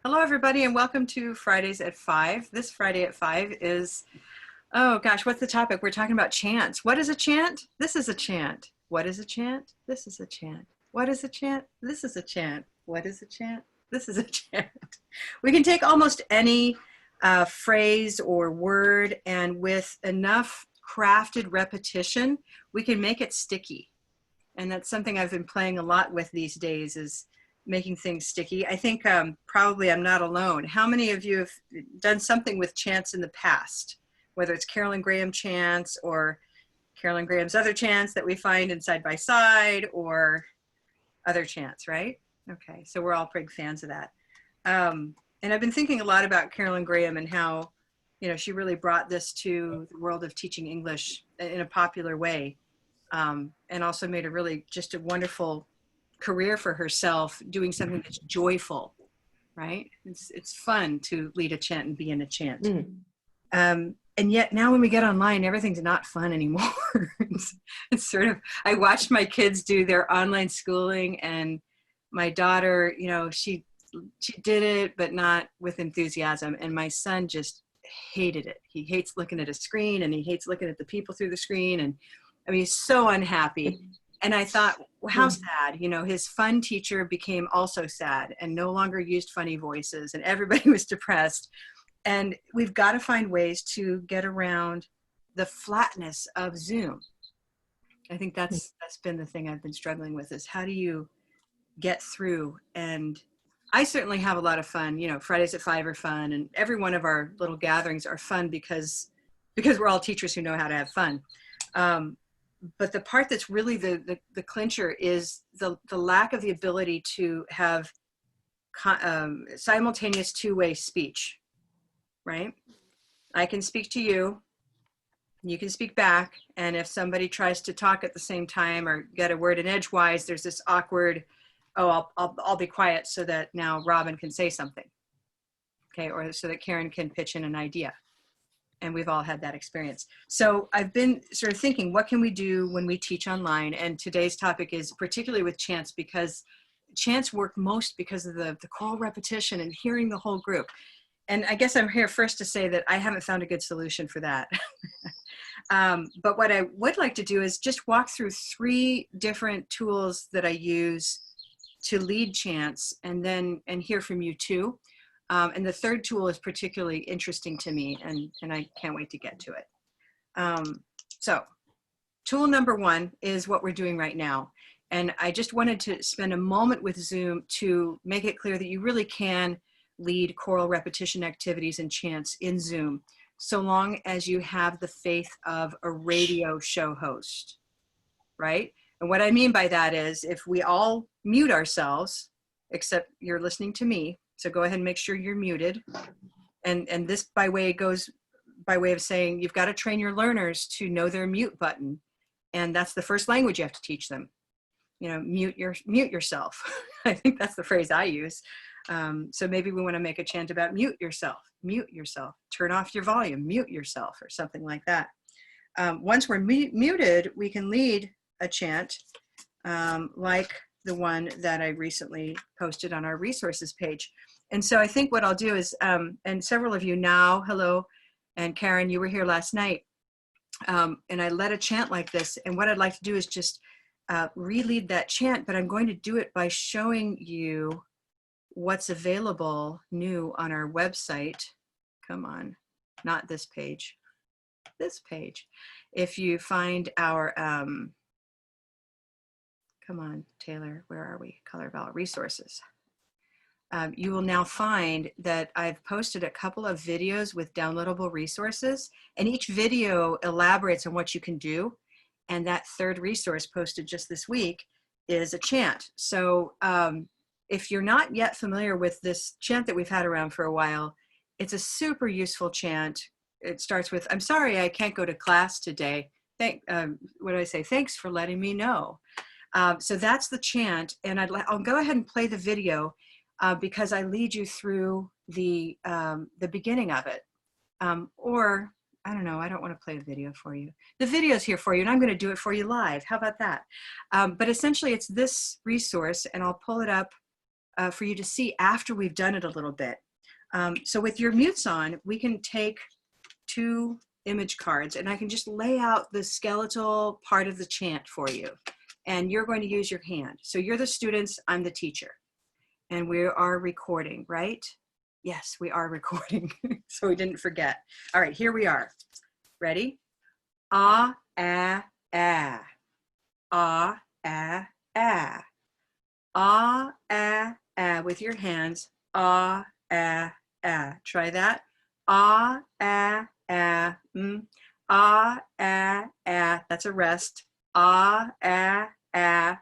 Hello, everybody, and welcome to Fridays at 5. This Friday at 5 is, oh gosh, what's the topic? We're talking about chants. What is a chant? This is a chant. What is a chant? This is a chant. What is a chant? This is a chant. What is a chant? This is a chant. We can take almost any phrase or word, and with enough crafted repetition, we can make it sticky. And that's something I've been playing a lot with these days, is making things sticky. I think probably I'm not alone. How many of you have done something with chants in the past, whether it's Carolyn Graham chants or Carolyn Graham's other chants that we find in Side by Side or other chants, right? Okay, so we're all big fans of that. And I've been thinking a lot about Carolyn Graham and how, you know, she really brought this to the world of teaching English in a popular way, and also made a really just a wonderful career for herself doing something that's joyful, right? It's fun to lead a chant and be in a chant. And yet now when we get online, everything's not fun anymore. It's sort of, I watched my kids do their online schooling, and my daughter, you know, she did it, but not with enthusiasm. And my son just hated it. He hates looking at a screen, and he hates looking at the people through the screen. And I mean, he's so unhappy. And I thought, well, how sad, you know, his fun teacher became also sad and no longer used funny voices, and everybody was depressed. And we've got to find ways to get around the flatness of Zoom. I think that's been the thing I've been struggling with, is how do you get through? And I certainly have a lot of fun. You know, Fridays at 5 are fun, and every one of our little gatherings are fun because we're all teachers who know how to have fun. But the part that's really the clincher is the lack of the ability to have simultaneous two-way speech, right? I can speak to you, you can speak back, and if somebody tries to talk at the same time or get a word in edgewise, there's this awkward, oh, I'll be quiet so that now Robin can say something, okay, or so that Karen can pitch in an idea. And we've all had that experience. So I've been sort of thinking, what can we do when we teach online? And today's topic is particularly with chants, because chants work most because of the choral repetition and hearing the whole group. And I guess I'm here first to say that I haven't found a good solution for that. But what I would like to do is just walk through 3 different tools that I use to lead chants, and hear from you too. And the third tool is particularly interesting to me, and I can't wait to get to it. So tool number 1 is what we're doing right now. And I just wanted to spend a moment with Zoom to make it clear that you really can lead choral repetition activities and chants in Zoom, so long as you have the faith of a radio show host, right? And what I mean by that is, if we all mute ourselves, except you're listening to me, so go ahead and make sure you're muted. And this by way of saying, you've got to train your learners to know their mute button. And that's the first language you have to teach them. You know, mute yourself. I think that's the phrase I use. So maybe we want to make a chant about mute yourself, turn off your volume, mute yourself, or something like that. Once we're muted, we can lead a chant like the one that I recently posted on our resources page. And so I think what I'll do is, and several of you now, hello, and Karen, you were here last night, and I led a chant like this. And what I'd like to do is just re-lead that chant, but I'm going to do it by showing you what's available new on our website. Come on, not this page, this page. If you find our, come on, Taylor, where are we? Color Ballot Resources. You will now find that I've posted a couple of videos with downloadable resources, and each video elaborates on what you can do. And that third resource posted just this week is a chant. So if you're not yet familiar with this chant that we've had around for a while, it's a super useful chant. It starts with, I'm sorry I can't go to class today. What do I say? Thanks for letting me know. So that's the chant, and I'll go ahead and play the video because I lead you through the beginning of it. Or, I don't know, I don't want to play a video for you. The video's here for you, and I'm going to do it for you live. How about that? But essentially, it's this resource, and I'll pull it up for you to see after we've done it a little bit. So with your mutes on, we can take 2 image cards and I can just lay out the skeletal part of the chant for you. And you're going to use your hand. So you're the students, I'm the teacher. And we are recording, right? Yes, we are recording. So we didn't forget. All right, here we are. Ready? Ah, ah, ah. Ah, ah, ah. Ah, ah, ah. With your hands. Ah, ah, ah. Try that. Ah, ah, ah. Ah, ah, ah. That's a rest. Ah, ah, ah.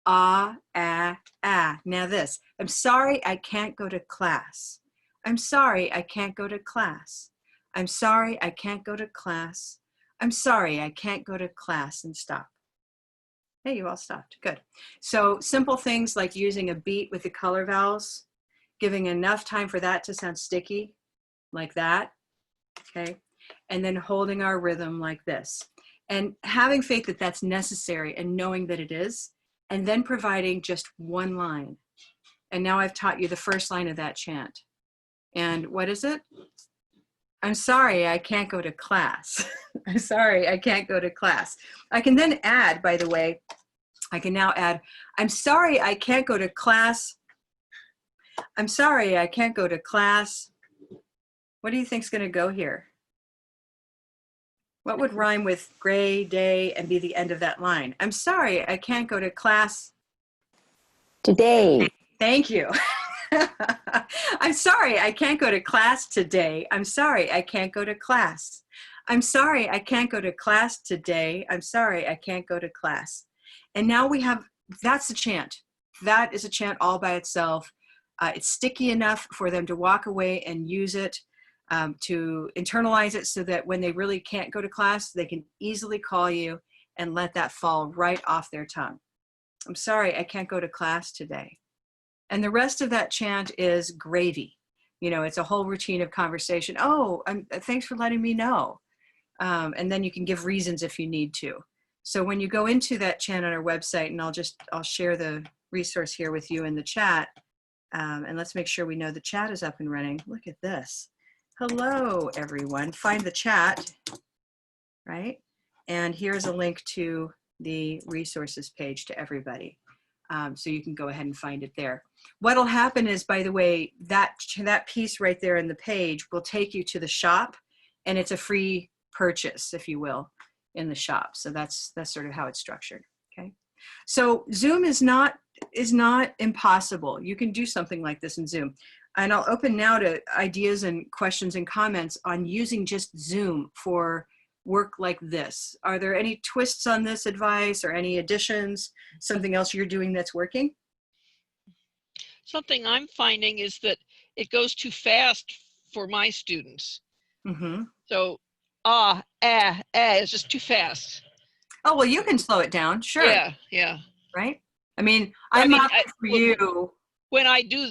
Ah, ah, ah. Now this. I'm sorry I can't go to class. I'm sorry I can't go to class. I'm sorry I can't go to class. I'm sorry I can't go to class, and stop. Hey, you all stopped. Good. So simple things like using a beat with the color vowels, giving enough time for that to sound sticky, like that, okay? And then holding our rhythm like this. And having faith that that's necessary and knowing that it is, and then providing just 1 line. And now I've taught you the first line of that chant. And what is it? I'm sorry, I can't go to class. I'm sorry, I can't go to class. I can then add, by the way, I can now add, I'm sorry, I can't go to class. I'm sorry, I can't go to class. What do you think's going to go here? What would rhyme with gray day and be the end of that line? I'm sorry, I can't go to class today. Thank you. I'm sorry, I can't go to class today. I'm sorry, I can't go to class. I'm sorry, I can't go to class today. I'm sorry, I can't go to class. And now we have, that's a chant. That is a chant all by itself. It's sticky enough for them to walk away and use it, to internalize it so that when they really can't go to class, they can easily call you and let that fall right off their tongue. I'm sorry, I can't go to class today. And the rest of that chant is gravy. You know, it's a whole routine of conversation. Oh, thanks for letting me know. And then you can give reasons if you need to. So when you go into that chant on our website, and I'll share the resource here with you in the chat. And let's make sure we know the chat is up and running. Look at this. Hello, everyone. Find the chat, right? And here's a link to the resources page to everybody. So you can go ahead and find it there. What'll happen is, by the way, that piece right there in the page will take you to the shop, and it's a free purchase, if you will, in the shop. So that's sort of how it's structured. Okay. So Zoom is not impossible. You can do something like this in Zoom. And I'll open now to ideas and questions and comments on using just Zoom for work like this. Are there any twists on this advice or any additions, something else you're doing that's working? Something I'm finding is that it goes too fast for my students. Mm-hmm. So, is just too fast. Oh, well, you can slow it down. Sure. Yeah, yeah. Right? I mean, I'm not for you. When I do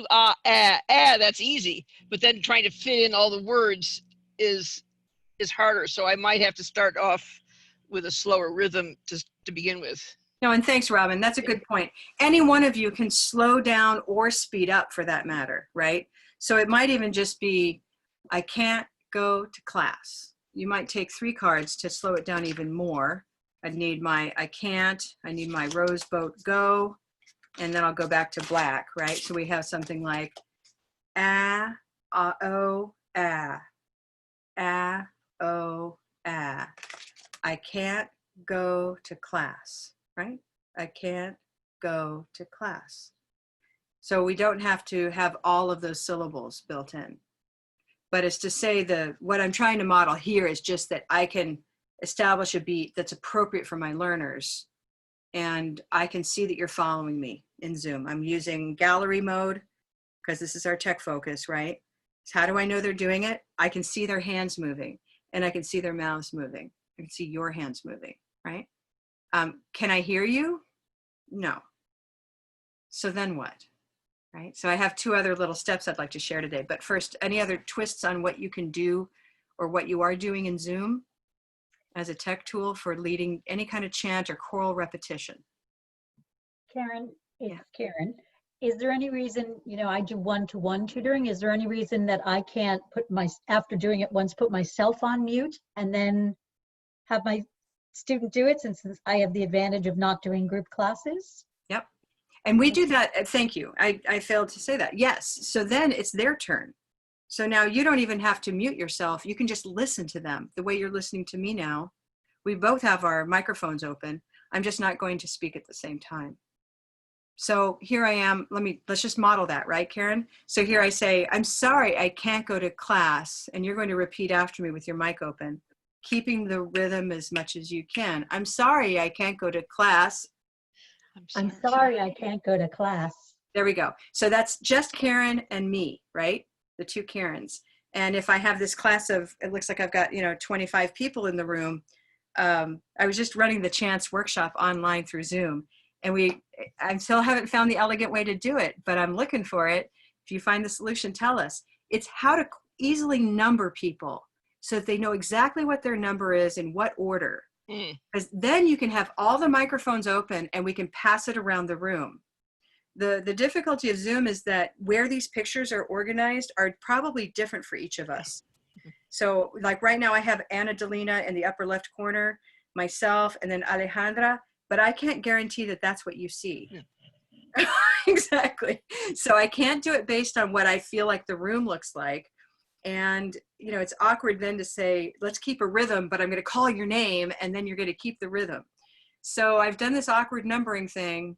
that's easy. But then trying to fit in all the words is harder. So I might have to start off with a slower rhythm to begin with. No, and thanks, Robin. That's a good point. Any one of you can slow down or speed up for that matter, right? So it might even just be, I can't go to class. You might take 3 cards to slow it down even more. I need my I can't, I need my rose boat go, and then I'll go back to black, right? So we have something like ah, oh, ah, oh, ah. I can't go to class, right? I can't go to class. So we don't have to have all of those syllables built in. But it's to say what I'm trying to model here is just that I can establish a beat that's appropriate for my learners. And I can see that you're following me in Zoom. I'm using gallery mode because this is our tech focus, right? So how do I know they're doing it? I can see their hands moving and I can see their mouths moving. I can see your hands moving, right? Can I hear you? No. So then what? Right? So I have 2 other little steps I'd like to share today. But first, any other twists on what you can do or what you are doing in Zoom as a tech tool for leading any kind of chant or choral repetition? Karen, it's Karen. is there any reason, I do one-to-one tutoring. Is there any reason that I can't after doing it once, put myself on mute and then have my student do it, since I have the advantage of not doing group classes? Yep. And we do that. Thank you. I failed to say that. Yes. So then it's their turn. So now you don't even have to mute yourself. You can just listen to them the way you're listening to me now. We both have our microphones open. I'm just not going to speak at the same time. So here I am. Let's just model that, right, Karen? So here I say, I'm sorry, I can't go to class. And you're going to repeat after me with your mic open, keeping the rhythm as much as you can. I'm sorry, I can't go to class. I'm sorry, I can't go to class. There we go. So that's just Karen and me, right? The two Karens. And if I have this class of, it looks like I've got, 25 people in the room. I was just running the chants workshop online through Zoom. And I still haven't found the elegant way to do it, but I'm looking for it. If you find the solution, tell us. It's how to easily number people so that they know exactly what their number is in what order. Because then you can have all the microphones open and we can pass it around the room. The difficulty of Zoom is that where these pictures are organized are probably different for each of us. So like right now I have Anna Delina in the upper left corner, myself, and then Alejandra. But I can't guarantee that that's what you see. Yeah. Exactly. So I can't do it based on what I feel like the room looks like. And, it's awkward then to say, let's keep a rhythm, but I'm going to call your name and then you're going to keep the rhythm. So I've done this awkward numbering thing,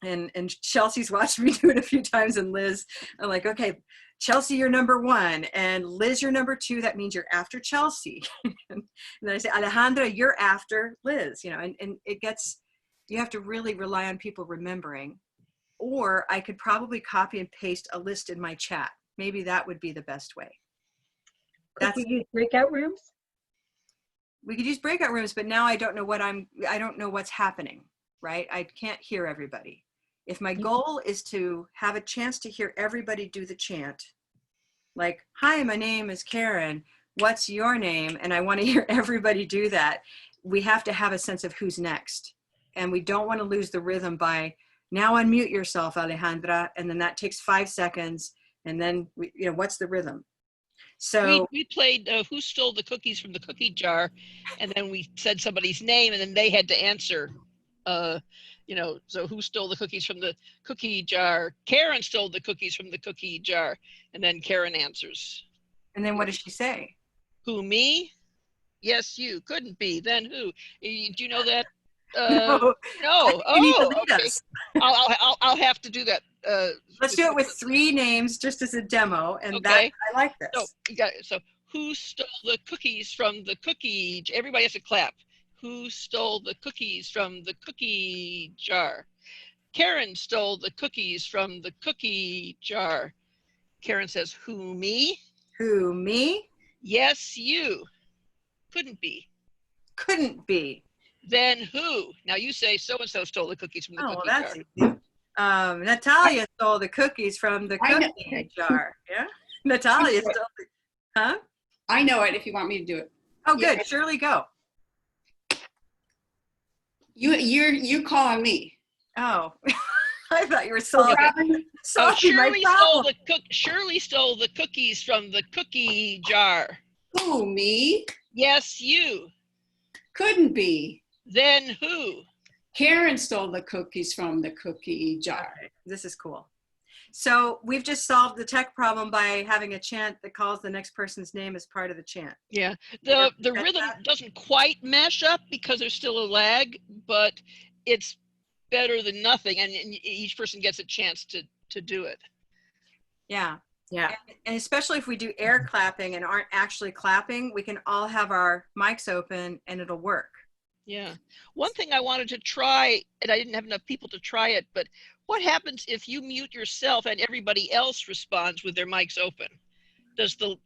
and Chelsea's watched me do it a few times, and Liz, I'm like, okay, Chelsea, you're number 1, and Liz, you're number 2. That means you're after Chelsea. And then I say, Alejandra, you're after Liz, and it gets, you have to really rely on people remembering. Or I could probably copy and paste a list in my chat. Maybe that would be the best way. Could you use breakout rooms? We could use breakout rooms, but now I don't know what's happening, right? I can't hear everybody. If my goal is to have a chance to hear everybody do the chant, like, hi, my name is Karen, what's your name? And I want to hear everybody do that. We have to have a sense of who's next. And we don't want to lose the rhythm by, now unmute yourself, Alejandra. And then that takes 5 seconds. And then, what's the rhythm? So we played Who Stole the Cookies from the Cookie Jar? And then we said somebody's name and then they had to answer. So who stole the cookies from the cookie jar? Karen stole the cookies from the cookie jar. And then Karen answers. And then what does she say? Who, me? Yes, you. Couldn't be. Then who? Do you know that? No. No. You need to Oh, lead okay. us. I'll have to do that. Let's do it with 3 names just as a demo. And Okay. I like this. So who stole the cookies from the cookie? Everybody has to clap. Who stole the cookies from the cookie jar? Karen stole the cookies from the cookie jar. Karen says, who, me? Who, me? Yes, you. Couldn't be. Couldn't be. Then who? Now you say so-and-so stole the cookies from the cookie that's jar. easy. Natalia stole the cookies from the cookie jar. Yeah? Natalia stole the, huh? I know it if you want me to do it. Oh, good. Shirley, go. You're calling me. Oh, I thought you were solving Shirley stole the cookies from the cookie jar. Who, me? Yes, you. Couldn't be. Then who? Karen stole the cookies from the cookie jar. Okay. This is cool. So we've just solved the tech problem by having a chant that calls the next person's name as part of the chant. Yeah, the rhythm doesn't quite mesh up because there's still a lag, but it's better than nothing, and each person gets a chance to do it. Yeah. And especially if we do air clapping and aren't actually clapping, we can all have our mics open and it'll work. Yeah. One thing I wanted to try, and I didn't have enough people to try it, but what happens if you mute yourself and everybody else responds with their mics open? Is it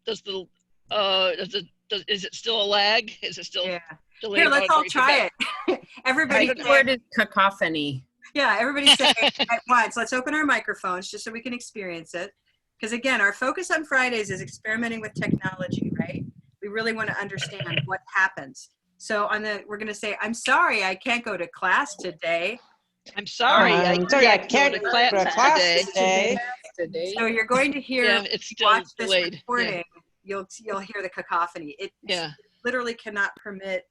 still a lag? Is it still delayed? Here, let's all try it. Everybody. The word is cacophony. Yeah, everybody say it at once. Let's open our microphones just so we can experience it. Because again, our focus on Fridays is experimenting with technology, right? We really want to understand what happens. So we're going to say, I'm sorry, I can't go to class today. I'm sorry, I I'm sorry, I can't go to can't go to class class today. today. So you're going to hear, Yeah, it's still watch this delayed. Yeah. recording, you'll hear the cacophony. It Yeah. literally cannot permit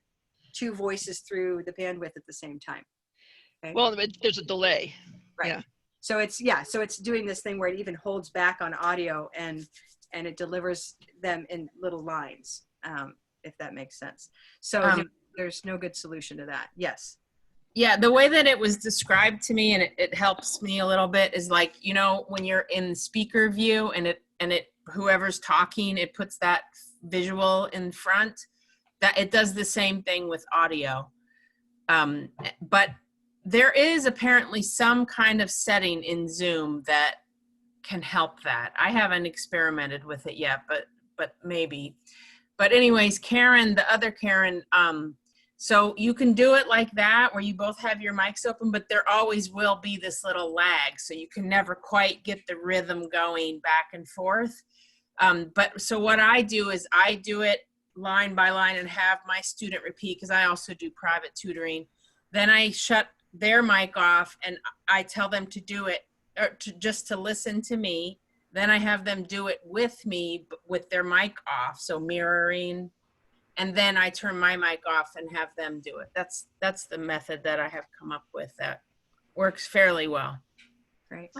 two voices through the bandwidth at the same time. Okay? Well, there's a delay. Right. Yeah. So it's doing this thing where it even holds back on audio and it delivers them in little lines, if that makes sense. So no, there's no good solution to that. Yes. Yeah, the way that it was described to me, and it helps me a little bit, is like, you know, when you're in speaker view and it whoever's talking, it puts that visual in front. That it does the same thing with audio. But there is apparently some kind of setting in Zoom that can help that. I haven't experimented with it yet, but maybe. But anyways, Karen, the other Karen, so you can do it like that where you both have your mics open, but there always will be this little lag. So you can never quite get the rhythm going back and forth. But so what I do is I do it line by line and have my student repeat, because I also do private tutoring. Then I shut their mic off and I tell them to do it, or just to listen to me. Then I have them do it with me with their mic off, so mirroring. And then I turn my mic off and have them do it. That's the method that I have come up with that works fairly well. Great.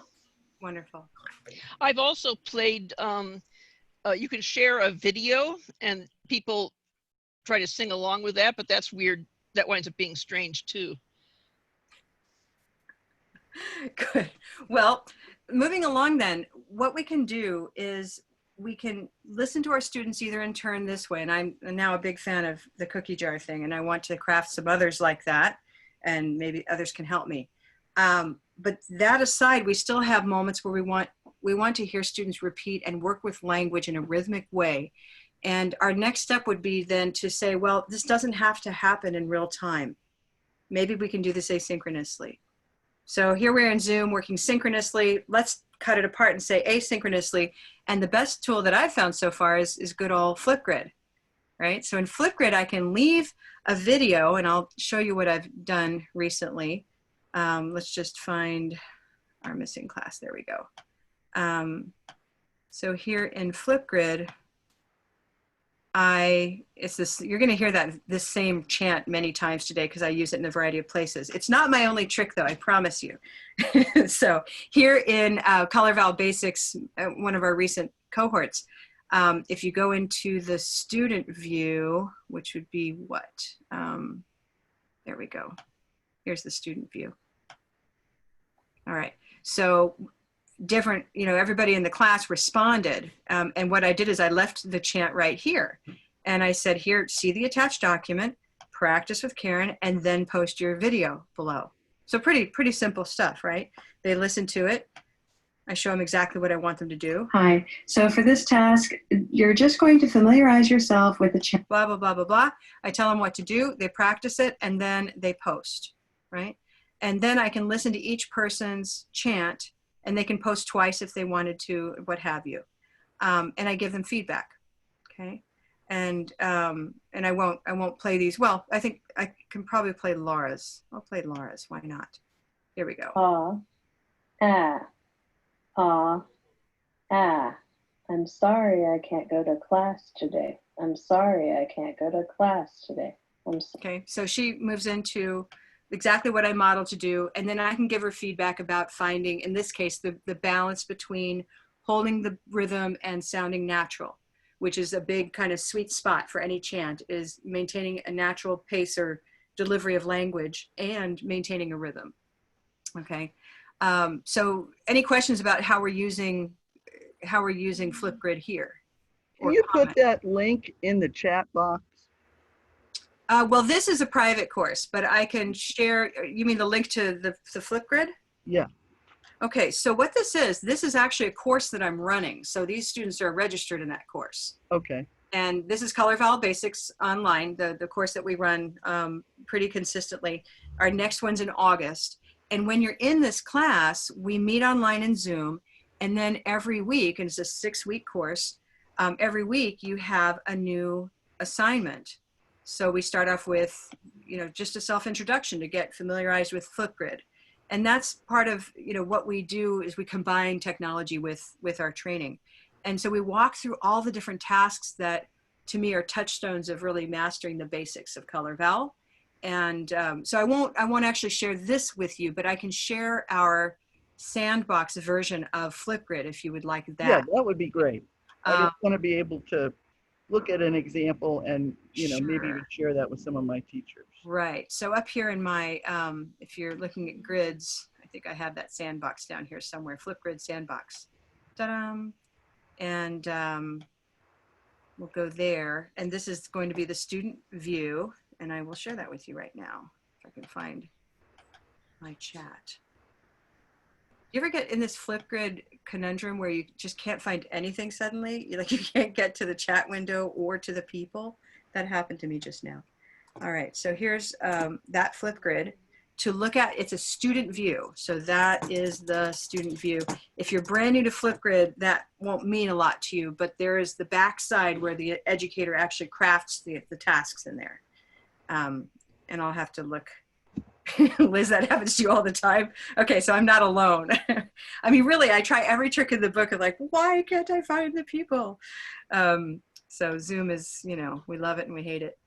Wonderful. I've also played, you can share a video and people try to sing along with that, but that's weird. That winds up being strange too. Good. Well, moving along then, what we can do is we can listen to our students either in turn this way, and I'm now a big fan of the cookie jar thing, and I want to craft some others like that, and maybe others can help me. But that aside, we still have moments where we want to hear students repeat and work with language in a rhythmic way. And our next step would be then to say, well, this doesn't have to happen in real time. Maybe we can do this asynchronously. So here we're in Zoom working synchronously. Let's cut it apart and say asynchronously. And the best tool that I've found so far is good old Flipgrid, right? So in Flipgrid, I can leave a video, and I'll show you what I've done recently. Let's just find our missing class. There we go. So here in Flipgrid, you're going to hear this same chant many times today because I use it in a variety of places. It's not my only trick though, I promise you. So here in Color Val Basics, one of our recent cohorts, if you go into the student view, which would be what? There we go. Here's the student view. All right. So different, everybody in the class responded. And what I did is I left the chant right here. And I said, here, see the attached document, practice with Karen, and then post your video below. So pretty simple stuff, right? They listen to it. I show them exactly what I want them to do. Hi, so for this task, you're just going to familiarize yourself with the chant, blah, blah, blah, blah, blah. I tell them what to do, they practice it, and then they post, right? And then I can listen to each person's chant, and they can post twice if they wanted to, what have you. And I give them feedback, okay? And I won't play these. Well, I think I can probably play Laura's. I'll play Laura's, why not? Here we go. I'm sorry I can't go to class today. I'm sorry I can't go to class today. Okay, so she moves into exactly what I modeled to do, and then I can give her feedback about finding, in this case, the balance between holding the rhythm and sounding natural, which is a big kind of sweet spot for any chant, is maintaining a natural pace or delivery of language and maintaining a rhythm. Okay, so any questions about how we're using Flipgrid here? Can you put that link in the chat box? Well, this is a private course, but I can share, you mean the link to the Flipgrid? Yeah. Okay, so what this is actually a course that I'm running. So these students are registered in that course. Okay. And this is Color Val Basics Online, the course that we run pretty consistently. Our next one's in August. And when you're in this class, we meet online in Zoom. And then every week, and it's a 6-week course, every week you have a new assignment. So we start off with, just a self-introduction to get familiarized with Flipgrid. And that's part of, you know, what we do is we combine technology with our training. And so we walk through all the different tasks that to me are touchstones of really mastering the basics of color val. And so I won't actually share this with you, but I can share our sandbox version of Flipgrid if you would like that. Yeah, that would be great. I Um, just want to be able to look at an example and, you know, maybe Sure. even share that with some of my teachers. Right. So up here in my, if you're looking at grids, I think I have that sandbox down here somewhere, Flipgrid sandbox. Ta-da! And we'll go there. And this is going to be the student view. And I will share that with you right now, if I can find my chat. You ever get in this Flipgrid conundrum where you just can't find anything suddenly? You can't get to the chat window or to the people? That happened to me just now. All right, so here's that Flipgrid. To look at, it's a student view. So that is the student view. If you're brand new to Flipgrid, that won't mean a lot to you, but there is the back side where the educator actually crafts the tasks in there. And I'll have to look. Liz, that happens to you all the time. Okay, so I'm not alone. I mean, really, I try every trick in the book of like, why can't I find the people? So Zoom is, you know, we love it and we hate it.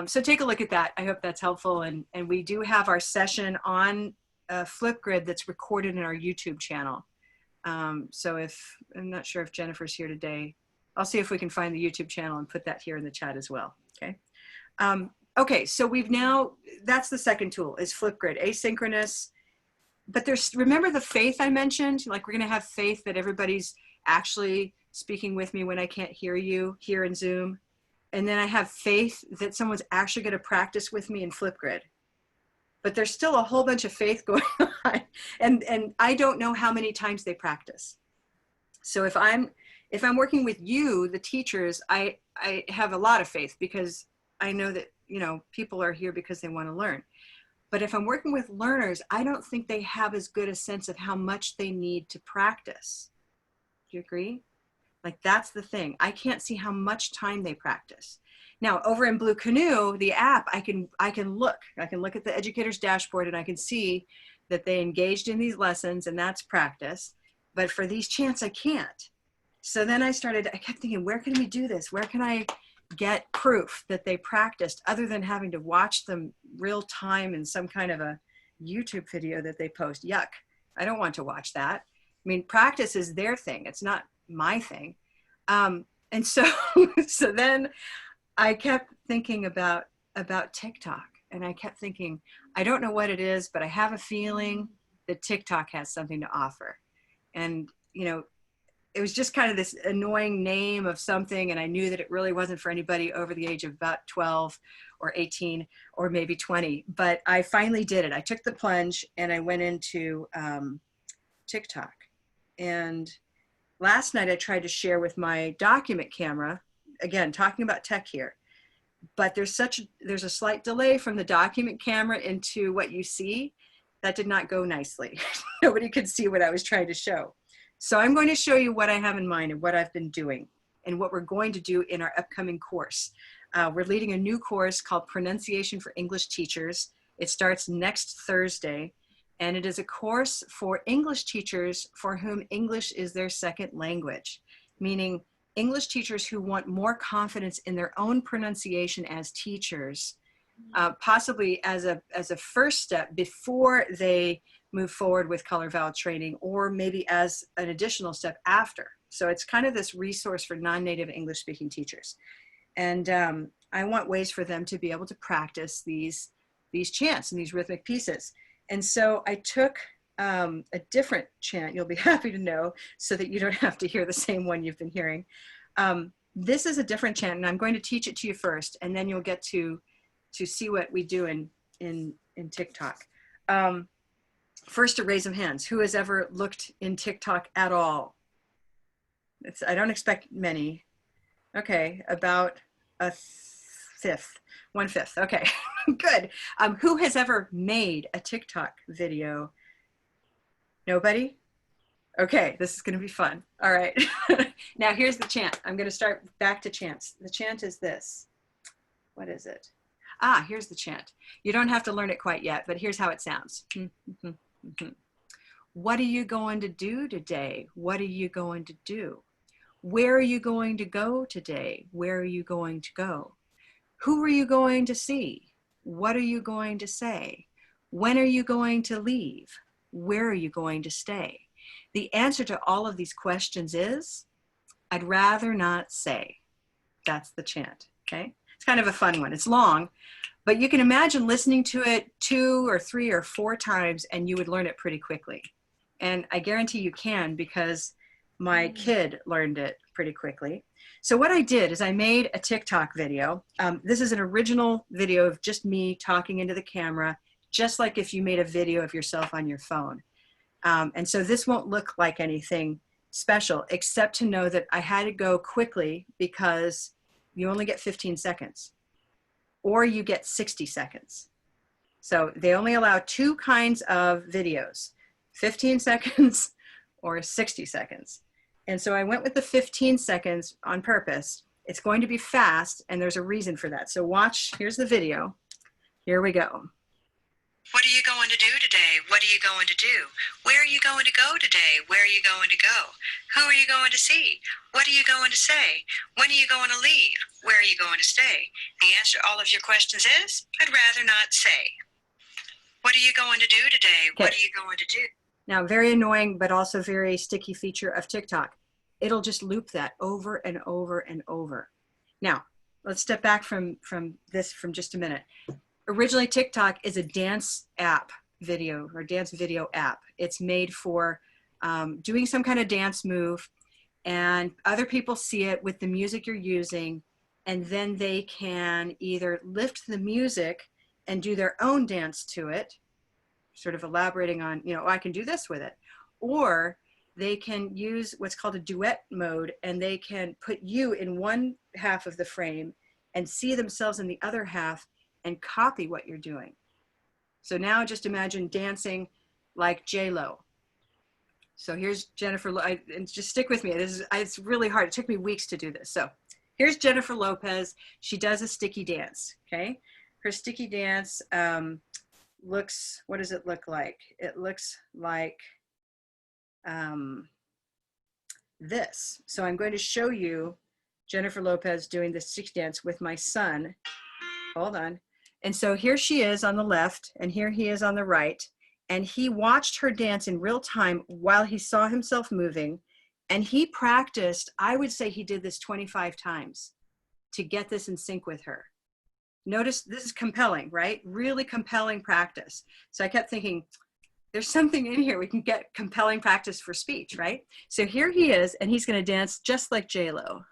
So take a look at that. I hope that's helpful. And we do have our session on Flipgrid that's recorded in our YouTube channel. So if, I'm not sure if Jennifer's here today, I'll see if we can find the YouTube channel and put that here in the chat as well, okay? Okay, so we've now, that's the second tool is Flipgrid, asynchronous. But there's, remember the faith I mentioned? Like we're gonna have faith that everybody's actually speaking with me when I can't hear you here in Zoom. And then I have faith that someone's actually gonna practice with me in Flipgrid. But there's still a whole bunch of faith going on. And I don't know how many times they practice. So if I'm working with you, the teachers, I have a lot of faith because I know that, you know, people are here because they want to learn. But if I'm working with learners, I don't think they have as good a sense of how much they need to practice. Do you agree? Like that's the thing. I can't see how much time they practice. Now over in Blue Canoe, the app, I can look at the educator's dashboard and I can see that they engaged in these lessons and that's practice. But for these chants, I can't. So then I kept thinking, where can we do this? Where can I get proof that they practiced other than having to watch them real time in some kind of a YouTube video that they post? Yuck. I don't want to watch that. I mean, practice is their thing. It's not my thing. And so, so then I kept thinking about TikTok and I kept thinking, I don't know what it is, but I have a feeling that TikTok has something to offer. And, you know, it was just kind of this annoying name of something. And I knew that it really wasn't for anybody over the age of about 12 or 18 or maybe 20, but I finally did it. I took the plunge and I went into TikTok. And last night I tried to share with my document camera, again, talking about tech here, but there's a slight delay from the document camera into what you see. That did not go nicely. Nobody could see what I was trying to show. So I'm going to show you what I have in mind and what I've been doing and what we're going to do in our upcoming course. We're leading a new course called Pronunciation for English Teachers. It starts next Thursday, and it is a course for English teachers for whom English is their second language, meaning English teachers who want more confidence in their own pronunciation as teachers, possibly as a first step before they move forward with color vowel training, or maybe as an additional step after. So it's kind of this resource for non-native English speaking teachers. And I want ways for them to be able to practice these chants and these rhythmic pieces. And so I took a different chant, you'll be happy to know, so that you don't have to hear the same one you've been hearing. This is a different chant, and I'm going to teach it to you first, and then you'll get to see what we do in TikTok. First, a raise of hands. Who has ever looked in TikTok at all? I don't expect many. Okay, about a fifth, 1/5. Okay, good. Who has ever made a TikTok video? Nobody? Okay, this is gonna be fun. All right, now here's the chant. I'm gonna start back to chants. The chant is this. What is it? Ah, here's the chant. You don't have to learn it quite yet, but here's how it sounds. Mhm. What are you going to do today? What are you going to do? Where are you going to go today? Where are you going to go? Who are you going to see? What are you going to say? When are you going to leave? Where are you going to stay? The answer to all of these questions is, I'd rather not say. That's the chant, okay? It's kind of a fun one. It's long, but you can imagine listening to it 2 or 3 or 4 times and you would learn it pretty quickly. And I guarantee you can, because my kid learned it pretty quickly. So what I did is I made a TikTok video. This is an original video of just me talking into the camera, just like if you made a video of yourself on your phone. And so this won't look like anything special, except to know that I had to go quickly because you only get 15 seconds or you get 60 seconds. So they only allow 2 kinds of videos, 15 seconds or 60 seconds. And so I went with the 15 seconds on purpose. It's going to be fast, and there's a reason for that. So watch, here's the video. Here we go. What are you going to do today? What are you going to do? Where are you going to go today? Where are you going to go? Who are you going to see? What are you going to say? When are you going to leave? Where are you going to stay? The answer to all of your questions is, I'd rather not say. What are you going to do today? What are you going to do? Now, very annoying, but also very sticky feature of TikTok. It'll just loop that over and over and over. Now, let's step back from this for just a minute. Originally, TikTok is a dance app video or dance video app. It's made for doing some kind of dance move, and other people see it with the music you're using, and then they can either lift the music and do their own dance to it, sort of elaborating on, you know, oh, I can do this with it, or they can use what's called a duet mode, and they can put you in one half of the frame and see themselves in the other half and copy what you're doing. So now just imagine dancing like J-Lo. So here's Jennifer, and just stick with me. It's really hard. It took me weeks to do this. So here's Jennifer Lopez. She does a sticky dance, okay? Her sticky dance looks, what does it look like? It looks like this. So I'm going to show you Jennifer Lopez doing the sticky dance with my son. Hold on. And so here she is on the left, and here he is on the right. And he watched her dance in real time while he saw himself moving. And he practiced, I would say he did this 25 times to get this in sync with her. Notice this is compelling, right? Really compelling practice. So I kept thinking, there's something in here. We can get compelling practice for speech, right? So here he is, and he's going to dance just like J-Lo.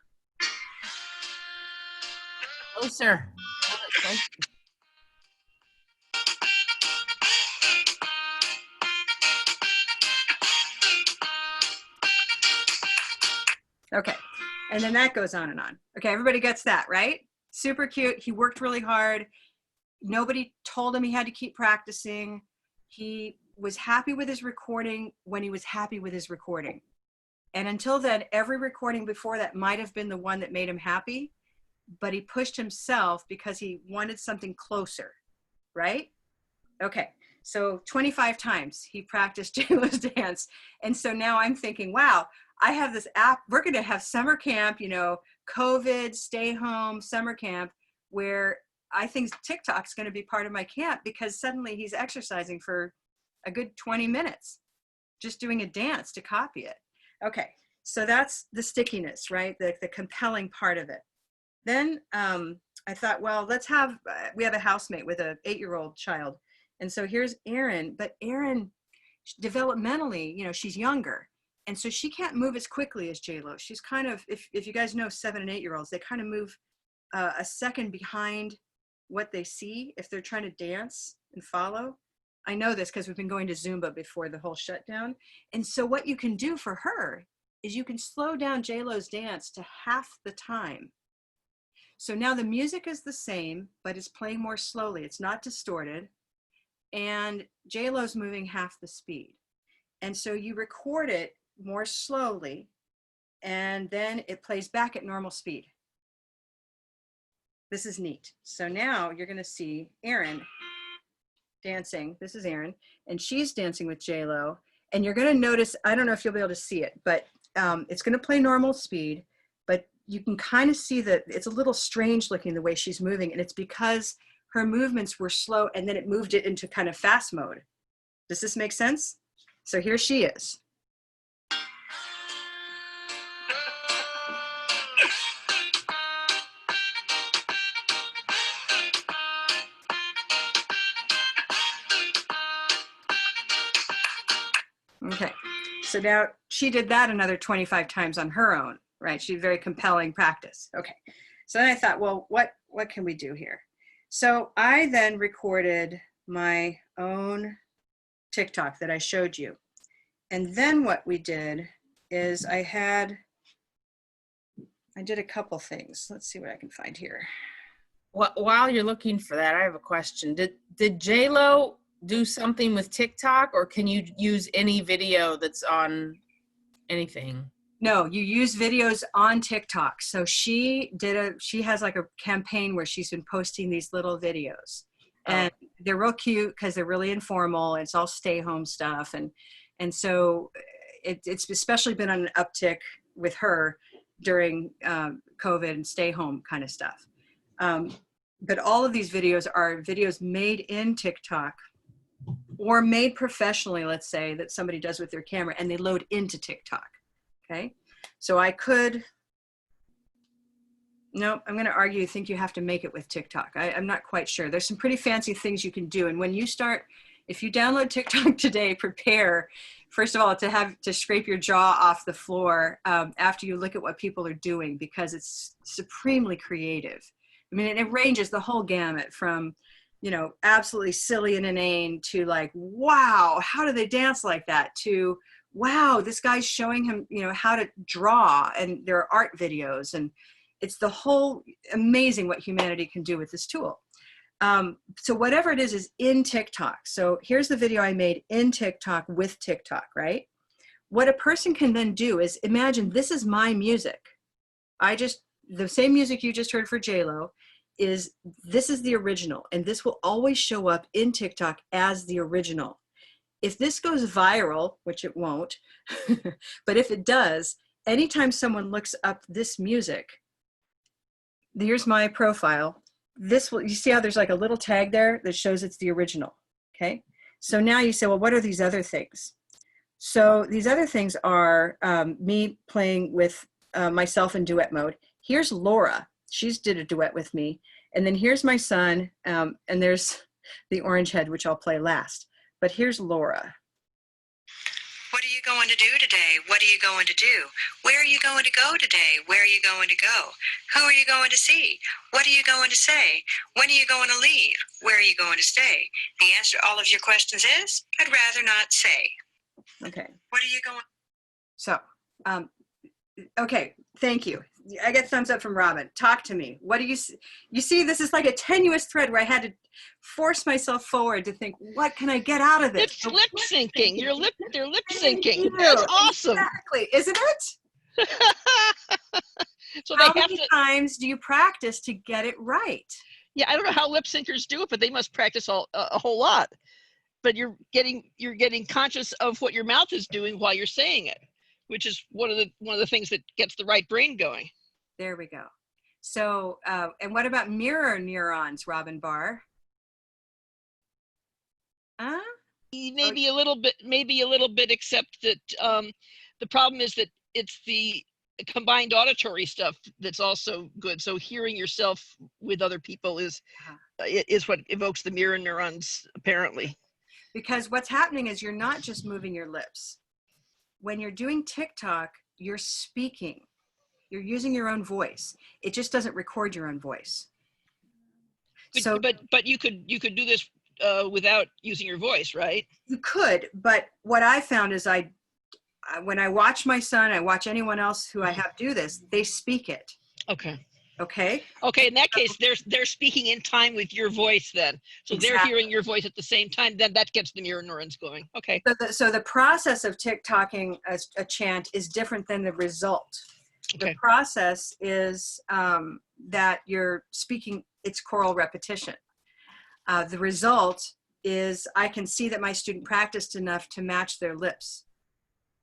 Closer. Okay, and then that goes on and on. Okay, everybody gets that, right? Super cute. He worked really hard. Nobody told him he had to keep practicing. He was happy with his recording when he was happy with his recording. And until then, every recording before that might have been the one that made him happy, but he pushed himself because he wanted something closer, right? Okay, so 25 times he practiced J-Lo's dance. And so now I'm thinking, wow, I have this app. We're going to have summer camp, you know, COVID, stay home, summer camp, where I think TikTok's going to be part of my camp, because suddenly he's exercising for a good 20 minutes, just doing a dance to copy it. Okay, so that's the stickiness, right? The compelling part of it. Then I thought, well, let's have, we have a housemate with an 8-year-old child. And so here's Erin, but Erin, developmentally, you know, she's younger. And so she can't move as quickly as J-Lo. She's kind of, if you guys know 7 and 8-year-olds, they kind of move a second behind what they see if they're trying to dance and follow. I know this because we've been going to Zumba before the whole shutdown. And so what you can do for her is you can slow down J-Lo's dance to half the time. So now the music is the same, but it's playing more slowly. It's not distorted. And J-Lo's moving half the speed. And so you record it more slowly, and then it plays back at normal speed. This is neat. So now you're going to see Erin dancing. This is Erin, and she's dancing with J-Lo. And you're going to notice, I don't know if you'll be able to see it, but it's going to play normal speed, but you can kind of see that it's a little strange looking the way she's moving. And it's because her movements were slow and then it moved it into kind of fast mode. Does this make sense? So here she is. Okay, so now she did that another 25 times on her own, right? She did very compelling practice. Okay, so then I thought, well, what can we do here? So I then recorded my own TikTok that I showed you. And then what we did is I did a couple things. Let's see what I can find here. While you're looking for that, I have a question. Did J-Lo do something with TikTok, or can you use any video that's on anything? No, you use videos on TikTok. So she has like a campaign where she's been posting these little videos, and they're real cute because they're really informal. It's all stay home stuff. And so it's especially been on an uptick with her during COVID and stay home kind of stuff. But all of these videos are videos made in TikTok or made professionally, let's say, that somebody does with their camera, and they load into TikTok. Okay, so I could, no, I'm going to argue, I think you have to make it with TikTok. I'm not quite sure. There's some pretty fancy things you can do. And when you start, if you download TikTok today, prepare, first of all, to scrape your jaw off the floor after you look at what people are doing, because it's supremely creative. I mean, it ranges the whole gamut from, you know, absolutely silly and inane to like, wow, how do they dance like that, to wow, this guy's showing him, you know, how to draw, and there are art videos, and it's the whole amazing what humanity can do with this tool. So whatever it is in TikTok. So here's the video I made in TikTok with TikTok, right? What a person can then do is imagine this is my music. The same music you just heard for J-Lo this is the original, and this will always show up in TikTok as the original. If this goes viral, which it won't, but if it does, anytime someone looks up this music, here's my profile. You see how there's like a little tag there that shows it's the original, okay? So now you say, well, what are these other things? So these other things are me playing with myself in duet mode. Here's Laura. She's did a duet with me. And then here's my son, and there's the orange head, which I'll play last. But here's Laura. What are you going to do today? What are you going to do? Where are you going to go today? Where are you going to go? Who are you going to see? What are you going to say? When are you going to leave? Where are you going to stay? The answer to all of your questions is, I'd rather not say. Okay. What are you going? So, okay, thank you. I get thumbs up from Robin. Talk to me. What do you see? This is like a tenuous thread where I had to force myself forward to think, what can I get out of this? It's lip syncing. They're lip syncing. You. That's awesome. Exactly, isn't it? So How they have many to. times do you practice to get it right? Yeah, I don't know how lip syncers do it, but they must practice a whole lot. But you're getting conscious of what your mouth is doing while you're saying it, which is one of the things that gets the right brain going. There we go. So, and what about mirror neurons, Robin Barr? Maybe a little bit, except that the problem is that it's the combined auditory stuff that's also good. So hearing yourself with other people is what evokes the mirror neurons, apparently. Because what's happening is you're not just moving your lips. When you're doing TikTok, you're speaking. You're using your own voice. It just doesn't record your own voice. But you could do this without using your voice, right? You could, but what I found is when I watch my son, I watch anyone else who I have do this, they speak it. Okay. Okay. Okay. In that case, they're speaking in time with your voice then. So Exactly. They're hearing your voice at the same time. Then that gets the mirror neurons going. Okay. So the process of TikToking a chant is different than the result. Okay. The process is that you're speaking, it's choral repetition. The result is I can see that my student practiced enough to match their lips.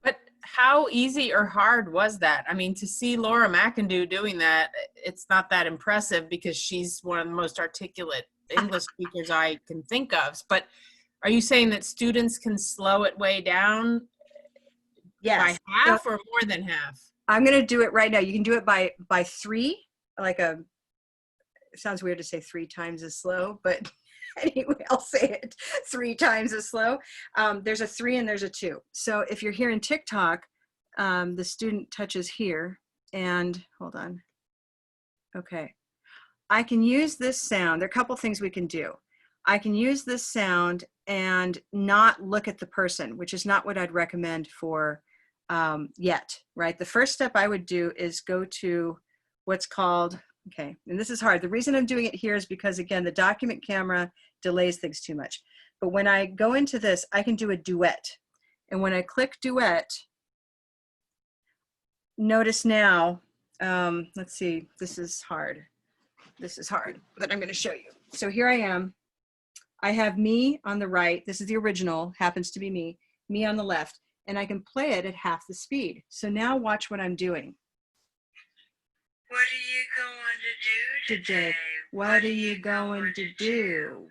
But how easy or hard was that? I mean, to see Laura McIndoe doing that, it's not that impressive because she's one of the most articulate English speakers I can think of. But are you saying that students can slow it way down Yes. by half or more than half? I'm going to do it right now. You can do it by 3, like it sounds weird to say 3 times as slow, but anyway, I'll say it 3 times as slow. There's a 3 and there's a 2. So if you're here in TikTok, the student touches here and hold on. Okay. I can use this sound. There are a couple things we can do. I can use this sound and not look at the person, which is not what I'd recommend for yet, right? The first step I would do is go to what's called, okay, and this is hard. The reason I'm doing it here is because, again, the document camera delays things too much. But when I go into this, I can do a duet. And when I click duet, notice now, let's see, this is hard. This is hard, but I'm going to show you. So here I am. I have me on the right. This is the original, happens to be me on the left. And I can play it at half the speed. So now watch what I'm doing. What are you going to do today? What are you going to do?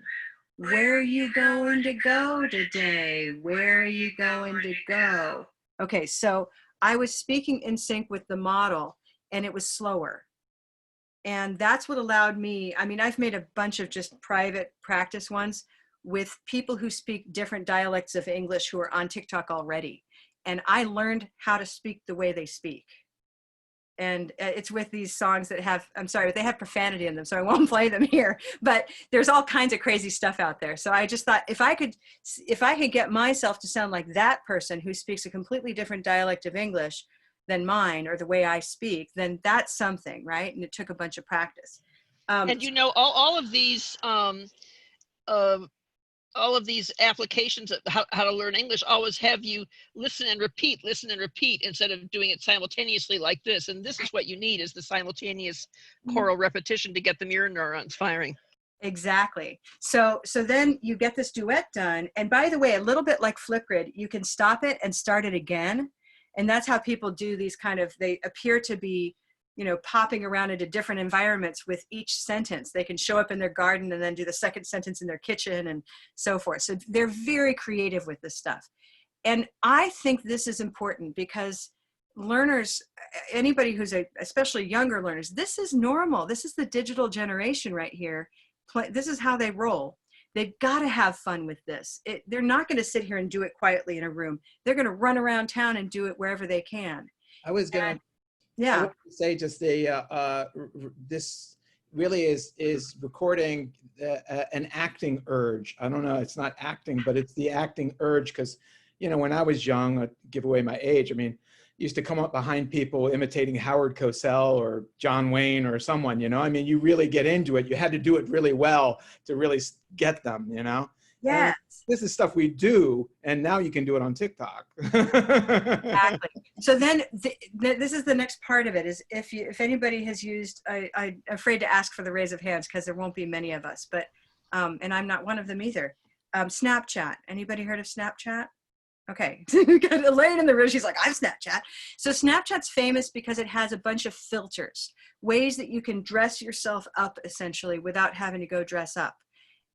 Where are you going to go today? Where are you going to go? Okay, so I was speaking in sync with the model and it was slower. And that's what allowed me, I mean, I've made a bunch of just private practice ones with people who speak different dialects of English who are on TikTok already. And I learned how to speak the way they speak. And it's with these songs that have, I'm sorry, but they have profanity in them, so I won't play them here. But there's all kinds of crazy stuff out there. So I just thought if I could get myself to sound like that person who speaks a completely different dialect of English than mine or the way I speak, then that's something, right? And it took a bunch of practice. And you know, all of these applications of how to learn English always have you listen and repeat instead of doing it simultaneously like this. And this is what you need, is the simultaneous choral repetition to get the mirror neurons firing. Exactly. So then you get this duet done. And by the way, a little bit like Flipgrid, you can stop it and start it again. And that's how people do these kind of, they appear to be, you know, popping around into different environments with each sentence. They can show up in their garden and then do the second sentence in their kitchen and so forth. So they're very creative with this stuff. And I think this is important because learners, anybody who's especially younger learners, this is normal. This is the digital generation right here. This is how they roll. They've got to have fun with this. They're not going to sit here and do it quietly in a room. They're going to run around town and do it wherever they can. I was going to Yeah. say just this really is recording an acting urge. I don't know, it's not acting, but it's the acting urge because, you know, when I was young, I'd give away my age. I mean, used to come up behind people imitating Howard Cosell or John Wayne or someone, you know, I mean, you really get into it. You had to do it really well to really get them, you know? Yes. This is stuff we do, and now you can do it on TikTok. Exactly. So then this is the next part of it, is if anybody has used, I'm afraid to ask for the raise of hands because there won't be many of us, but, and I'm not one of them either. Snapchat, anybody heard of Snapchat? Okay, we got Elaine in the room. She's like, I'm Snapchat. So Snapchat's famous because it has a bunch of filters, ways that you can dress yourself up essentially without having to go dress up.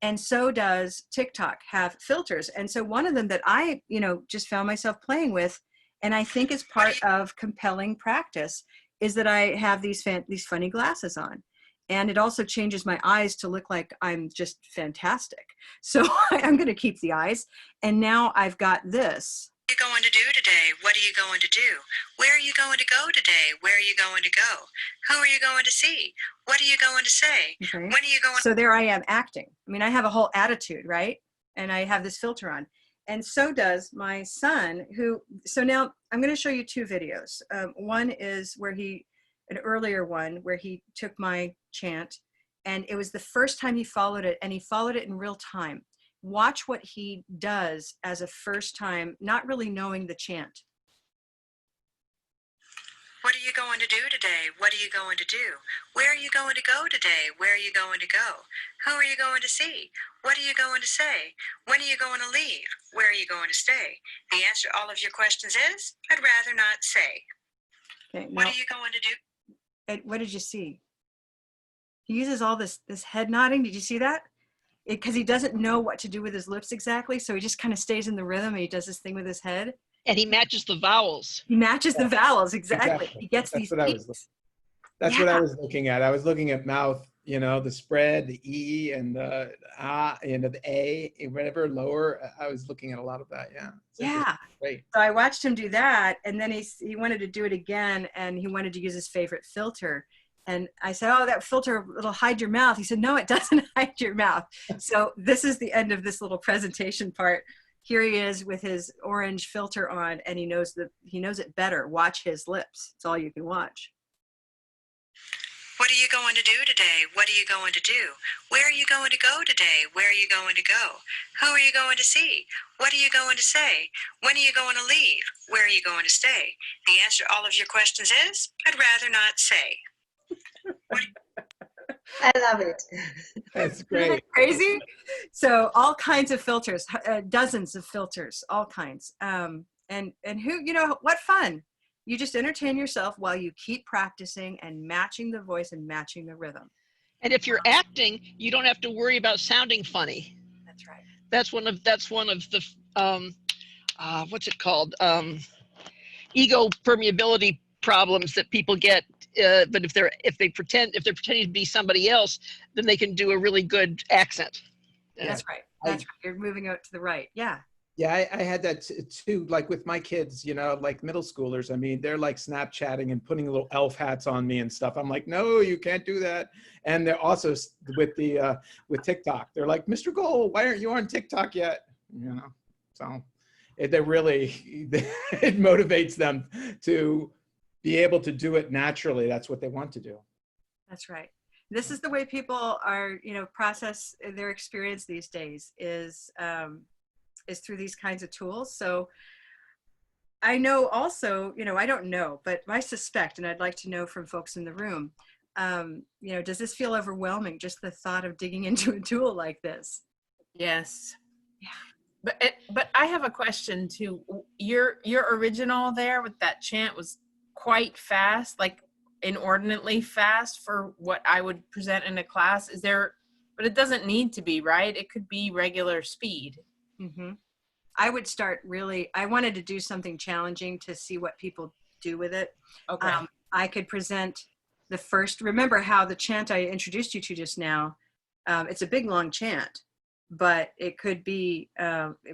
And so does TikTok have filters. And so one of them that I, you know, just found myself playing with, and I think is part of compelling practice, is that I have these funny glasses on. And it also changes my eyes to look like I'm just fantastic. So I'm going to keep the eyes. And now I've got this. What are you going to do today? What are you going to do? Where are you going to go today? Where are you going to go? Who are you going to see? What are you going to say? Okay. When are you going? So there I am acting. I mean, I have a whole attitude, right? And I have this filter on. And so does my son, who, so now I'm going to show you 2 videos. One is where an earlier one where he took my chant, and it was the first time he followed it, and he followed it in real time. Watch what he does as a first time, not really knowing the chant. What are you going to do today? What are you going to do? Where are you going to go today? Where are you going to go? Who are you going to see? What are you going to say? When are you going to leave? Where are you going to stay? The answer to all of your questions is, I'd rather not say. Okay, What now, are you going to do? what did you see? He uses all this head nodding. Did you see that? Because he doesn't know what to do with his lips exactly, so he just kind of stays in the rhythm and he does this thing with his head. And he matches the vowels. He matches the vowels, exactly. He gets That's these what I was. beats. That's what I Yeah. was looking at. I was looking at mouth, you know, the spread, the E and the ah, you know, the A, whatever lower. I was looking at a lot of that. Yeah. It's Yeah. interesting. Great. So I watched him do that, and then he wanted to do it again, and he wanted to use his favorite filter. And I said, oh, that filter, it'll hide your mouth. He said, no, it doesn't hide your mouth. So this is the end of this little presentation part. Here he is with his orange filter on, and he knows it better. Watch his lips. It's all you can watch. What are you going to do today? What are you going to do? Where are you going to go today? Where are you going to go? Who are you going to see? What are you going to say? When are you going to leave? Where are you going to stay? The answer to all of your questions is, I'd rather not say. I love it. That's Isn't great. that crazy? So all kinds of filters, dozens of filters, all kinds. And who, you know, what fun. You just entertain yourself while you keep practicing and matching the voice and matching the rhythm. And if you're acting, you don't have to worry about sounding funny. That's right. That's one of the what's it called? Ego permeability problems that people get. But if they're pretending to be somebody else, then they can do a really good accent. That's right. That's right. You're moving out to the right. Yeah. Yeah, I had that too, like with my kids, you know, like middle schoolers. I mean, they're like Snapchatting and putting little elf hats on me and stuff. I'm like, no, you can't do that. And they're also with TikTok. They're like, Mr. Gold, why aren't you on TikTok yet? You know, so they're really, it motivates them to be able to do it naturally. That's what they want to do. That's right. This is the way people are, you know, process their experience these days is through these kinds of tools. So I know also, you know, I don't know, but I suspect, and I'd like to know from folks in the room, you know, does this feel overwhelming? Just the thought of digging into a tool like this? Yes. Yeah. But I have a question too. Your original there with that chant was quite fast, like inordinately fast for what I would present in a class. But it doesn't need to be, right? It could be regular speed. Mm-hmm. I would start I wanted to do something challenging to see what people do with it. Okay. I could present remember how the chant I introduced you to just now, it's a big long chant, but it could be,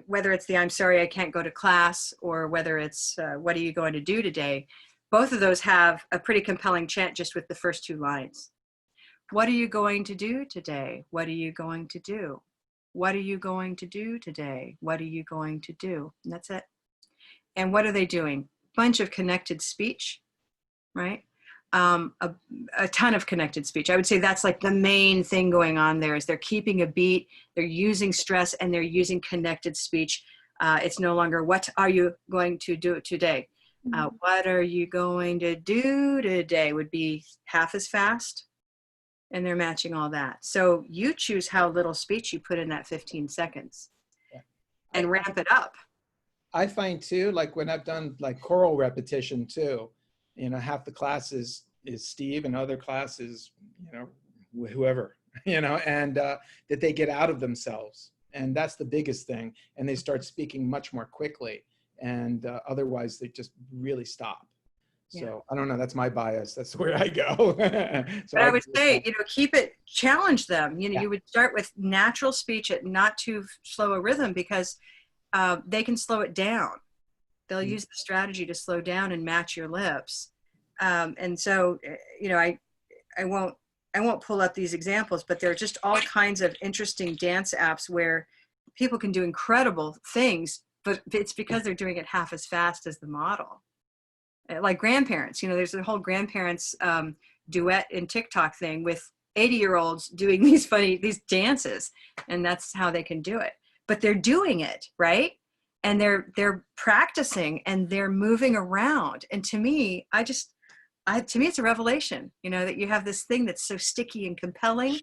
whether it's the I'm sorry I can't go to class or whether it's what are you going to do today? Both of those have a pretty compelling chant just with the first two lines. What are you going to do today? What are you going to do? What are you going to do today? What are you going to do? And that's it. And what are they doing? Bunch of connected speech, right? A ton of connected speech. I would say that's like the main thing going on there is they're keeping a beat, they're using stress, and they're using connected speech. It's no longer, what are you going to do today? What are you going to do today would be half as fast. And they're matching all that. So you choose how little speech you put in that 15 seconds and ramp it up. I find too, like when I've done like choral repetition too, you know, half the class is Steve and other classes, you know, whoever, you know, and that they get out of themselves. And that's the biggest thing. And they start speaking much more quickly. And otherwise they just really stop. So I don't know, that's my bias. That's where I go. So But I would say, you know, challenge them. You know, you would start with natural speech at not too slow a rhythm because they can slow it down. They'll use the strategy to slow down and match your lips. And so, you know, I won't pull up these examples, but there are just all kinds of interesting dance apps where people can do incredible things, but it's because they're doing it half as fast as the model. Like grandparents, you know, there's a whole grandparents duet in TikTok thing with 80-year-olds doing these dances, and that's how they can do it. But they're doing it, right? And they're practicing and they're moving around. And to me, to me, it's a revelation, you know, that you have this thing that's so sticky and compelling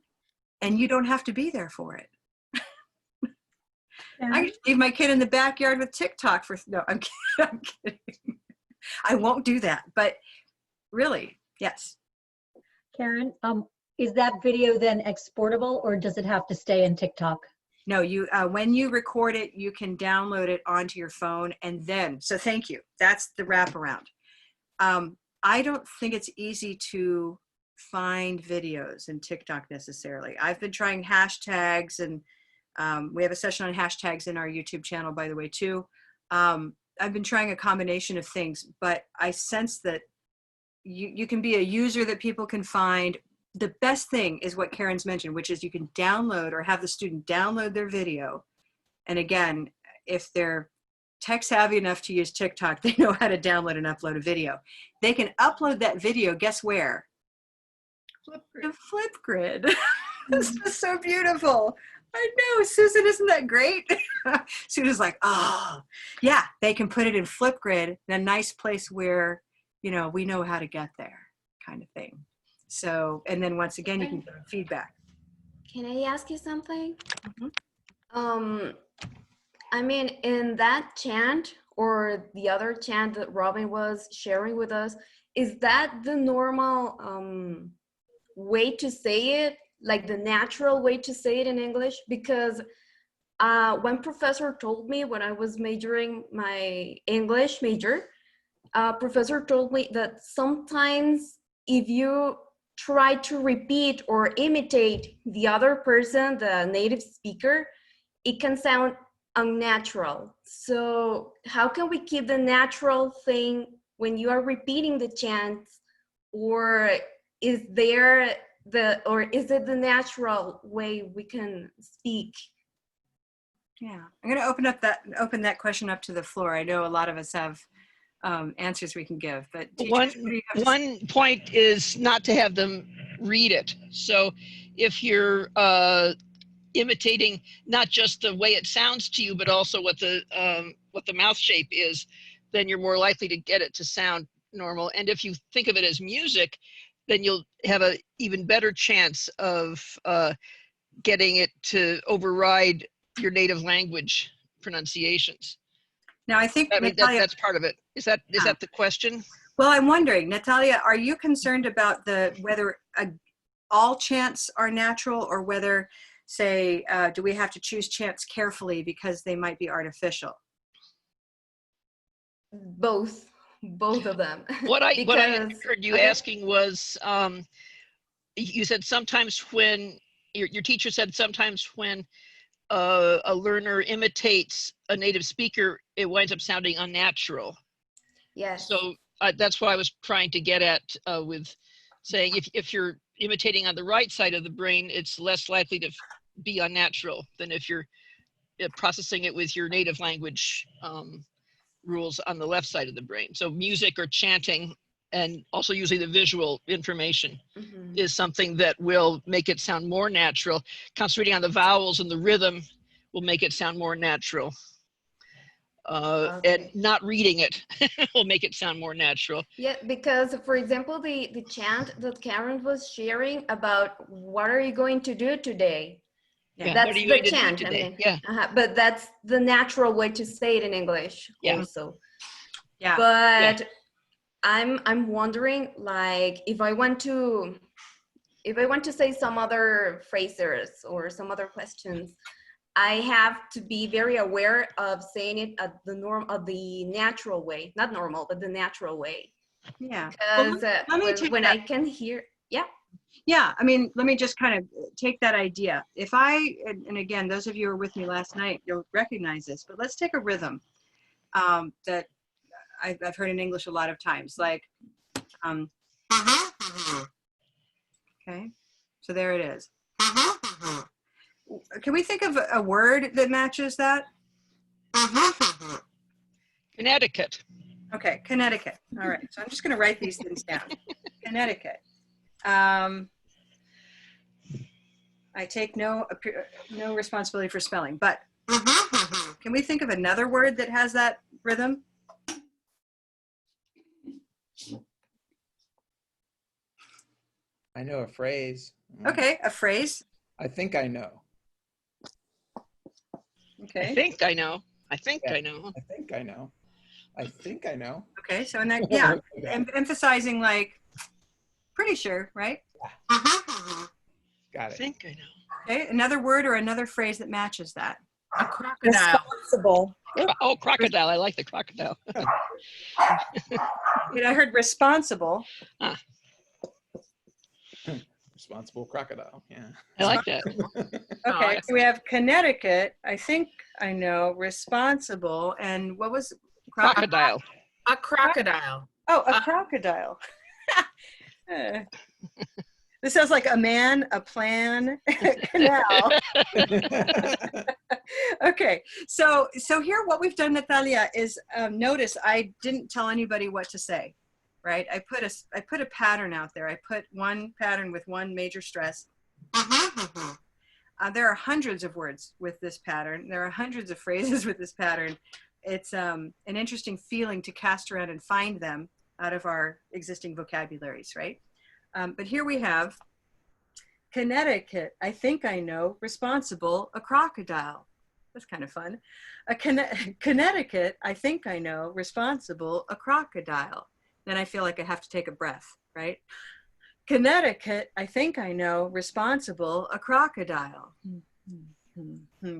and you don't have to be there for it. I could leave my kid in the backyard with TikTok for, no, I'm kidding. I'm kidding. I won't do that, but really, yes. Karen, is that video then exportable or does it have to stay in TikTok? No, you, when you record it, you can download it onto your phone and then, so thank you. That's the wraparound. I don't think it's easy to find videos in TikTok necessarily. I've been trying hashtags and we have a session on hashtags in our YouTube channel, by the way, too. I've been trying a combination of things, but I sense that you can be a user that people can find. The best thing is what Karen's mentioned, which is you can download or have the student download their video. And again, if they're tech savvy enough to use TikTok, they know how to download and upload a video. They can upload that video, guess where? The Flipgrid. This is so beautiful. I know, Susan, isn't that great? Susan's like, oh, yeah, they can put it in Flipgrid in a nice place where, you know, we know how to get there kind of thing. So, and then once again, you can give feedback. Can I ask you something? Mm-hmm. I mean, in that chant or the other chant that Robin was sharing with us, is that the normal way to say it? Like the natural way to say it in English? Because one professor told me when I was majoring my English major, professor told me that sometimes if you try to repeat or imitate the other person, the native speaker, it can sound unnatural. So how can we keep the natural thing when you are repeating the chants, or is there is it the natural way we can speak? Yeah, I'm going to open that question up to the floor. I know a lot of us have answers we can give, but teachers, one point is not to have them read it. So if you're imitating not just the way it sounds to you, but also what the mouth shape is, then you're more likely to get it to sound normal. And if you think of it as music, then you'll have an even better chance of getting it to override your native language pronunciations. now I think I mean, Natalia, that's part of it. Is that the question? well, I'm wondering, Natalia, are you concerned about whether all chants are natural, or whether, say, do we have to choose chants carefully because they might be artificial? Both of them. What I Because, heard you asking was, you said sometimes when your teacher said sometimes when a learner imitates a native speaker, it winds up sounding unnatural. yes. So that's what I was trying to get at with saying if you're imitating on the right side of the brain, it's less likely to be unnatural than if you're processing it with your native language rules on the left side of the brain. So music or chanting, and also using the visual information, is something that will make it sound more natural. Concentrating on the vowels and the rhythm will make it sound more natural. And not reading it will make it sound more natural. Yeah, because for example, the chant that Karen was sharing about what are you going to do today? Yeah, That's what are you the going to do chant. today? I mean, Yeah. but that's the natural way to say it in English also. Yeah. But I'm wondering, like, if I want to say some other phrases or some other questions, I have to be very aware of saying it at the natural way, not normal, but the natural way. Yeah. Because Let me take when that. I can hear, yeah. Yeah, I mean, let me just kind of take that idea. If and again, those of you who were with me last night, you'll recognize this, but let's take a rhythm that I've heard in English a lot of times, like, okay, so there it is. Can we think of a word that matches that? Connecticut. Okay, Connecticut. All right, so I'm just going to write these things down. Connecticut. I take no responsibility for spelling, but can we think of another word that has that rhythm? I know a phrase. Okay, a phrase. I think I know. Okay. I think I know. I think Yeah. I know. I think I know. I think I know. Okay, so in that, yeah, Okay. emphasizing like, pretty sure, right? Got I it. think I know. Okay, another word or another phrase that matches that. A crocodile. Responsible. Oh, crocodile. I like the crocodile. Wait, I heard responsible. Responsible crocodile. Yeah. I like that. Okay, Oh, so we have Connecticut. I think I know responsible. And what was Crocodile. a crocodile. Oh, a crocodile. This sounds like a man, a plan, canal. Okay, so here what we've done, Natalia, is notice I didn't tell anybody what to say, right? I put a pattern out there. I put one pattern with one major stress. There are hundreds of words with this pattern. There are hundreds of phrases with this pattern. It's an interesting feeling to cast around and find them out of our existing vocabularies, right? But here we have Connecticut. I think I know responsible, a crocodile. That's kind of fun. Connecticut. I think I know responsible, a crocodile. Then I feel like I have to take a breath, right? Connecticut. I think I know responsible, a crocodile.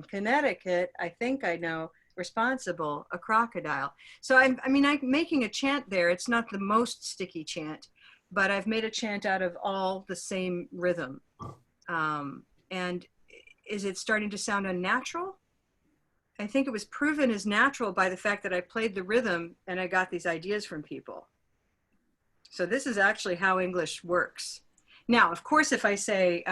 Connecticut. I think I know responsible, a crocodile. So I'm making a chant there. It's not the most sticky chant, but I've made a chant out of all the same rhythm. And is it starting to sound unnatural? I think it was proven as natural by the fact that I played the rhythm and I got these ideas from people. So this is actually how English works. Now, of course, if I say,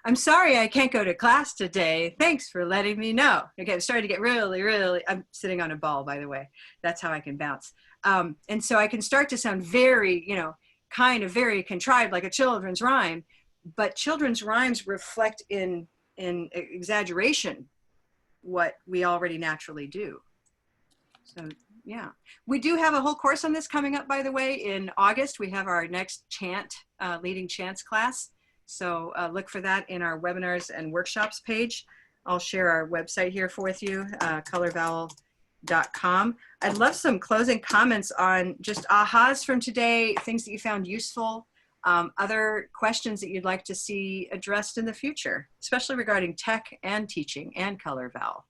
I'm sorry I can't go to class today, thanks for letting me know. Okay, I'm starting to get really, I'm sitting on a ball, by the way. That's how I can bounce. And so I can start to sound very, kind of very contrived, like a children's rhyme, but children's rhymes reflect in exaggeration what we already naturally do. So yeah, we do have a whole course on this coming up, by the way. In August, we have our next chant, leading chants class. So look for that in our webinars and workshops page. I'll share our website here with you, colorvowel.com. I'd love some closing comments on just ahas from today, things that you found useful, other questions that you'd like to see addressed in the future, especially regarding tech and teaching and Color Vowel.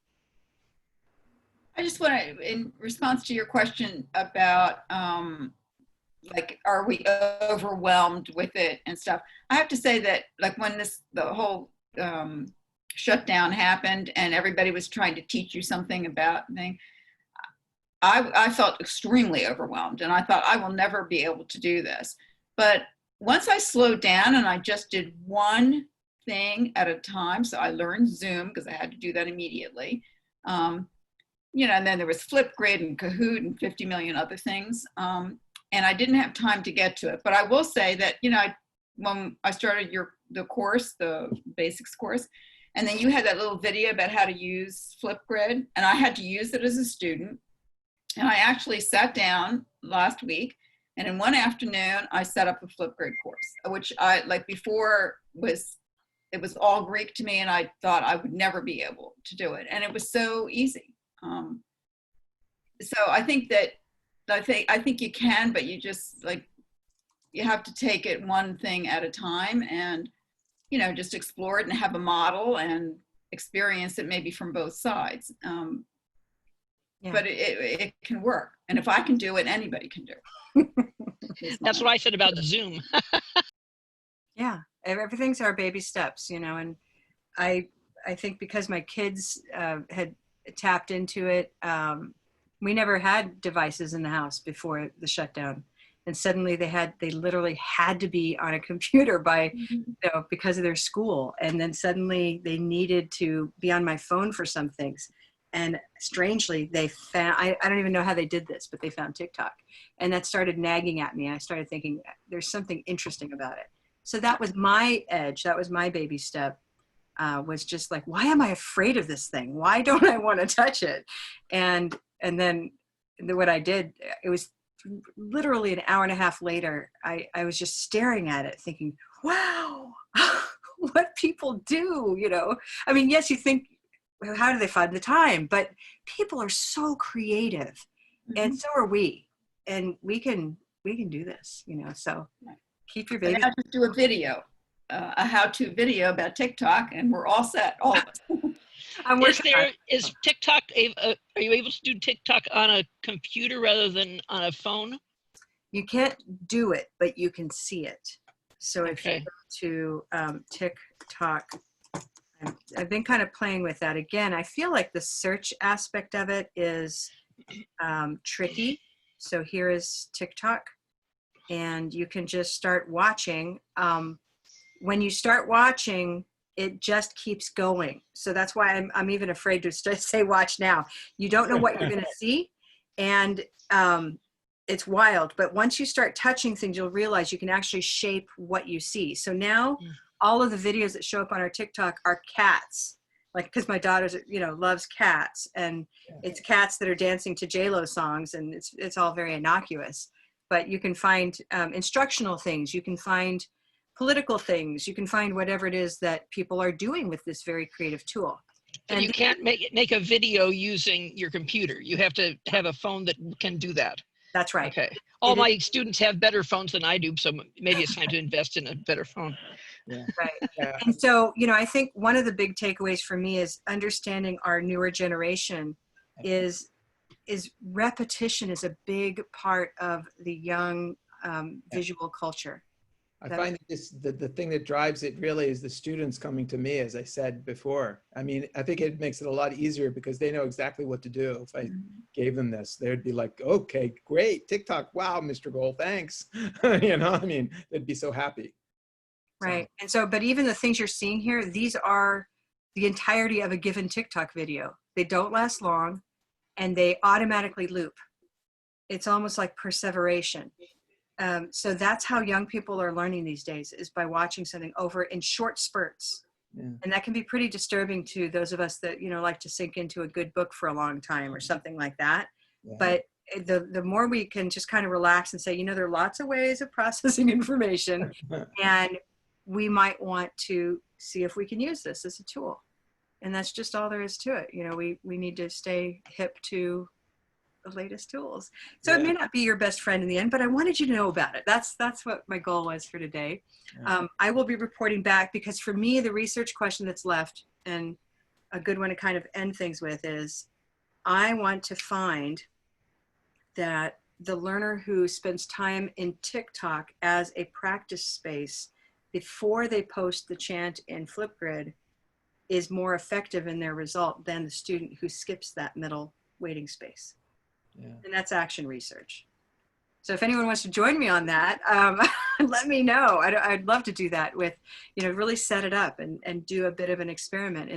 I just want to, in response to your question about like, are we overwhelmed with it and stuff? I have to say that, like, when the whole shutdown happened and everybody was trying to teach you something about things, I felt extremely overwhelmed, and I thought, I will never be able to do this. But once I slowed down and I just did one thing at a time, so I learned Zoom because I had to do that immediately. And then there was Flipgrid and Kahoot and 50 million other things. And I didn't have time to get to it. But I will say that, when I started the course, the basics course, and then you had that little video about how to use Flipgrid, and I had to use it as a student. And I actually sat down last week, and in one afternoon, I set up a Flipgrid course, which I, like before, it was all Greek to me, and I thought I would never be able to do it. And it was so easy. So I think you can, but you just, like, you have to take it one thing at a time and, just explore it and have a model and experience it maybe from both sides. Yeah. But it can work. And if I can do it, anybody can do it. That's what I said about Zoom. Yeah, everything's our baby steps, and I think because my kids had tapped into it, we never had devices in the house before the shutdown, and suddenly they literally had to be on a computer because of their school, and then suddenly they needed to be on my phone for some things. And strangely, they found, I don't even know how they did this, but they found TikTok. And that started nagging at me. I started thinking, there's something interesting about it. So that was my edge. That was my baby step, was just like, why am I afraid of this thing? Why don't I want to touch it? And then what I did, it was literally an hour and a half later, I was just staring at it thinking, wow, what people do, you know? I mean, yes, you think, how do they find the time? But people are so creative, and so are we. And we can do this, you know, so keep your And baby. now just do a video, a how-to video about TikTok, and we're all set, all of us. I'm Is working on it. is TikTok, are you able to do TikTok on a computer rather than on a phone? You can't do it, but you can see it. So if you Okay. go to TikTok, I've been kind of playing with that. Again, I feel like the search aspect of it is tricky. So here is TikTok, and you can just start watching. When you start watching, it just keeps going. So that's why I'm even afraid to say watch now. You don't know what you're going to see, and it's wild. But once you start touching things, you'll realize you can actually shape what you see. So now all of the videos that show up on our TikTok are cats. Like, because my daughter, you know, loves cats, and it's cats that are dancing to J-Lo songs, and it's all very innocuous. But you can find instructional things. You can find political things. You can find whatever it is that people are doing with this very creative tool. But And you can't make a video using your computer. You have to have a phone that can do that. That's right. Okay. All my students have better phones than I do, so maybe it's time to invest in a better phone. Yeah. Right. And so, you know, I think one of the big takeaways for me is understanding our newer generation is repetition is a big part of the young visual culture. I find that the thing that drives it really is the students coming to me, as I said before. I mean, I think it makes it a lot easier because they know exactly what to do. If I gave them this, they'd be like, okay, great, TikTok, wow, Mr. Gold, thanks. You know, I mean, they'd be so happy. Right. And so, but even the things you're seeing here, these are the entirety of a given TikTok video. They don't last long, and they automatically loop. It's almost like perseveration. So that's how young people are learning these days, is by watching something over in short spurts. Yeah. And that can be pretty disturbing to those of us that, you know, like to sink into a good book for a long time or something like that. Yeah. But the more we can just kind of relax and say, you know, there are lots of ways of processing information, and we might want to see if we can use this as a tool. And that's just all there is to it. You know, we need to stay hip to the latest tools. So it may not be your best friend in the end, but I wanted you to know about it. That's what my goal was for today. I will be reporting back, because for me, the research question that's left, and a good one to kind of end things with, is I want to find that the learner who spends time in TikTok as a practice space before they post the chant in Flipgrid is more effective in their result than the student who skips that middle waiting space. Yeah. And that's action research. So if anyone wants to join me on that, let me know. I'd love to do that with, you know, really set it up and do a bit of an experiment.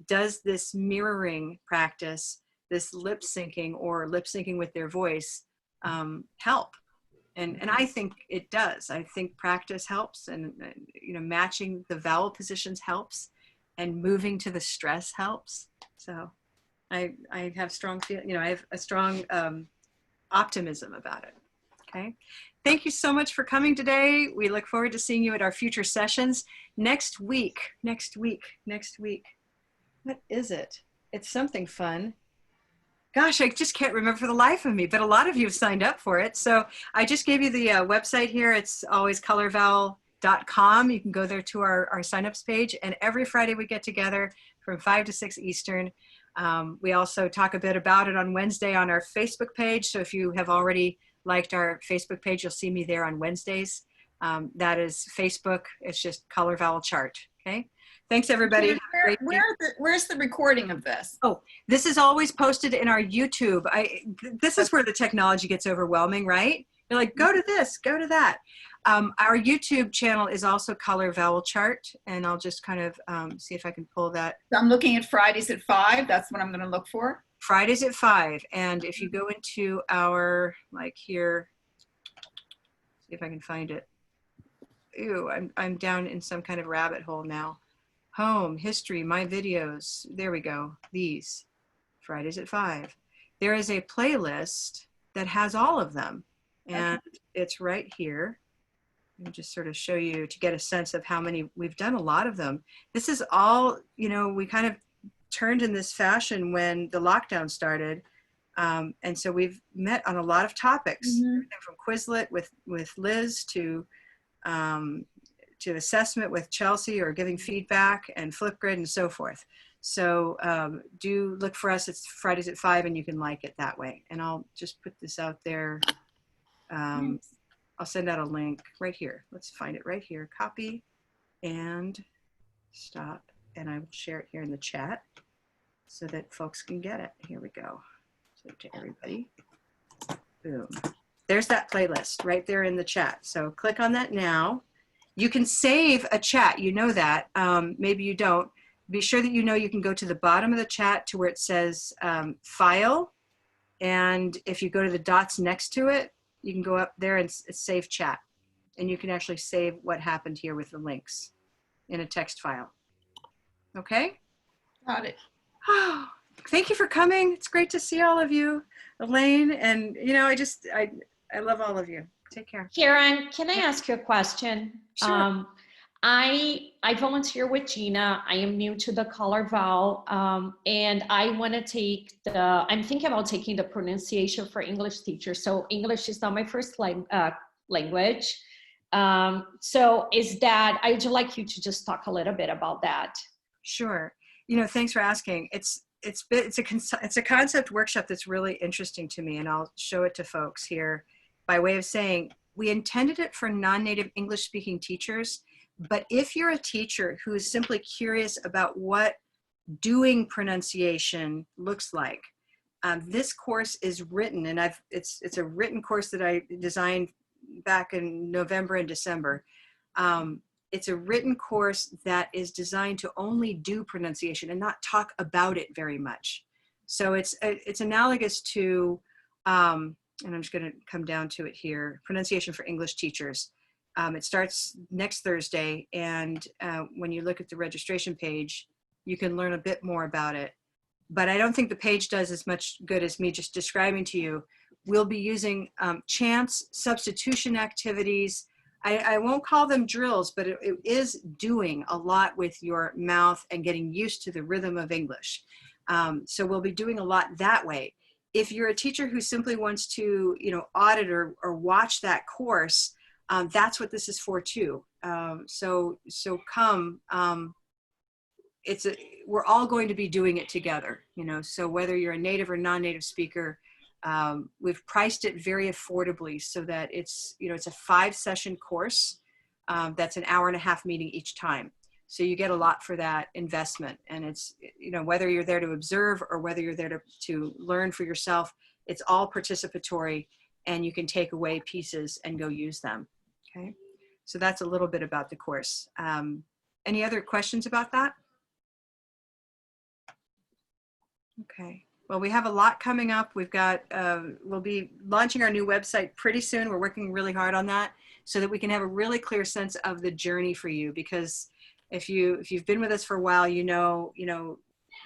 Does this mirroring practice, this lip syncing or lip syncing with their voice help? And I think it does. I think practice helps, and you know, matching the vowel positions helps, and moving to the stress helps. So I have strong feel, you know, I have a strong optimism about it. Okay. Thank you so much for coming today. We look forward to seeing you at our future sessions next week. What is it? It's something fun. Gosh, I just can't remember for the life of me, but a lot of you have signed up for it. So I just gave you the website here. It's always colorvowel.com. You can go there to our signups page. And every Friday we get together from 5 to 6 Eastern. We also talk a bit about it on Wednesday on our Facebook page. So if you have already liked our Facebook page, you'll see me there on Wednesdays. That is Facebook. It's just Color Vowel Chart. Okay. Thanks, everybody. Where's the recording of this? Oh, this is always posted in our YouTube. This is where the technology gets overwhelming, right? You're like, go to this, go to that. Our YouTube channel is also Color Vowel Chart, and I'll just kind of see if I can pull that. So I'm looking at Fridays at 5. That's what I'm going to look for. Fridays at 5. And if you go into our, like here, see if I can find it. Ew, I'm down in some kind of rabbit hole now. Home, history, my videos. There we go. These, Fridays at 5. There is a playlist that has all of them. And it's right here. Let me just sort of show you to get a sense of how many, we've done a lot of them. This is all, you know, we kind of turned in this fashion when the lockdown started. And so we've met on a lot of topics, everything from Quizlet with Liz to assessment with Chelsea, or giving feedback, and Flipgrid and so forth. So do look for us. It's Fridays at 5, and you can like it that way. And I'll just put this out there. I'll send out a link right here. Let's find it right here. Copy and stop. And I will share it here in the chat so that folks can get it. Here we go. So to everybody. Boom. There's that playlist right there in the chat. So click on that now. You can save a chat. You know that. Maybe you don't. Be sure that you know you can go to the bottom of the chat to where it says File. And if you go to the dots next to it, you can go up there and save chat. And you can actually save what happened here with the links in a text file. Okay? Got it. Oh, thank you for coming. It's great to see all of you, Elaine. And, you know, I love all of you. Take care. Karen, can I ask you a question? Sure. I volunteer with Gina. I am new to the Color Val, and I want to take I'm thinking about taking the pronunciation for English teachers. So English is not my first language. So I'd like you to just talk a little bit about that. Sure. You know, thanks for asking. It's a concept workshop that's really interesting to me, and I'll show it to folks here by way of saying we intended it for non-native English speaking teachers. But if you're a teacher who is simply curious about what doing pronunciation looks like, this course is written, and it's a written course that I designed back in November and December. It's a written course that is designed to only do pronunciation and not talk about it very much. So it's analogous to, and I'm just going to come down to it here, pronunciation for English teachers. It starts next Thursday, and when you look at the registration page, you can learn a bit more about it. But I don't think the page does as much good as me just describing to you. We'll be using chants, substitution activities. I won't call them drills, but it is doing a lot with your mouth and getting used to the rhythm of English. So we'll be doing a lot that way. If you're a teacher who simply wants to, you know, audit or watch that course, that's what this is for too. So come, we're all going to be doing it together, you know, so whether you're a native or non-native speaker, we've priced it very affordably so that it's, you know, it's a 5-session course. That's an hour-and-a-half meeting each time. So you get a lot for that investment. And it's, you know, whether you're there to observe or whether you're there to learn for yourself, it's all participatory, and you can take away pieces and go use them. Okay, so that's a little bit about the course. Any other questions about that? Okay, well, we have a lot coming up. We've got, we'll be launching our new website pretty soon. We're working really hard on that so that we can have a really clear sense of the journey for you, because if you've been with us for a while, you know,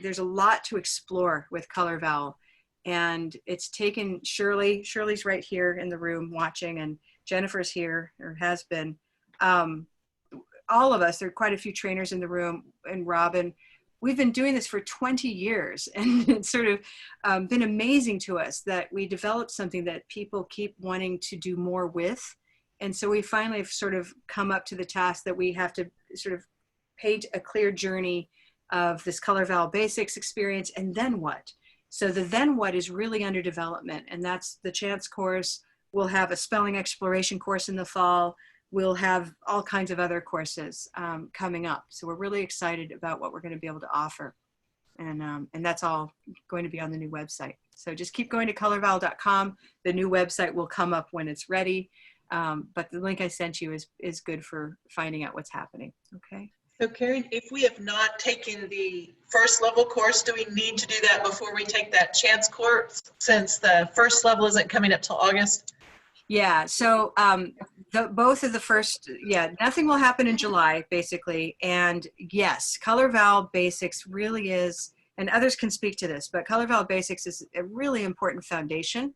there's a lot to explore with Color Val, and it's taken Shirley's right here in the room watching, and Jennifer's here, or has been. All of us, there are quite a few trainers in the room, and Robin, we've been doing this for 20 years, and it's sort of been amazing to us that we developed something that people keep wanting to do more with. And so we finally have sort of come up to the task that we have to sort of paint a clear journey of this Color Val Basics experience, and then what? So the then what is really under development, and that's the chants course. We'll have a spelling exploration course in the fall. We'll have all kinds of other courses coming up. So we're really excited about what we're going to be able to offer. And that's all going to be on the new website. So just keep going to colorval.com. The new website will come up when it's ready. But the link I sent you is good for finding out what's happening. Okay. So Karen, if we have not taken the first level course, do we need to do that before we take that chance course, since the first level isn't coming up till August? Yeah, so both of the first, nothing will happen in July, basically. And yes, Color Val Basics really is, and others can speak to this, but Color Val Basics is a really important foundation.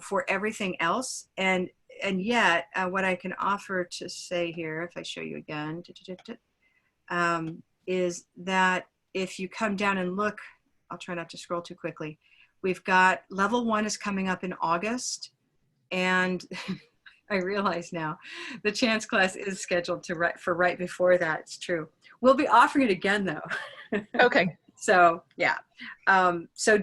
for everything else. And yet, what I can offer to say here, if I show you again, is that if you come down and look, I'll try not to scroll too quickly. We've got level 1 is coming up in August, and I realize now the chance class is scheduled for right before that. It's true. We'll be offering it again though. Okay. So yeah, so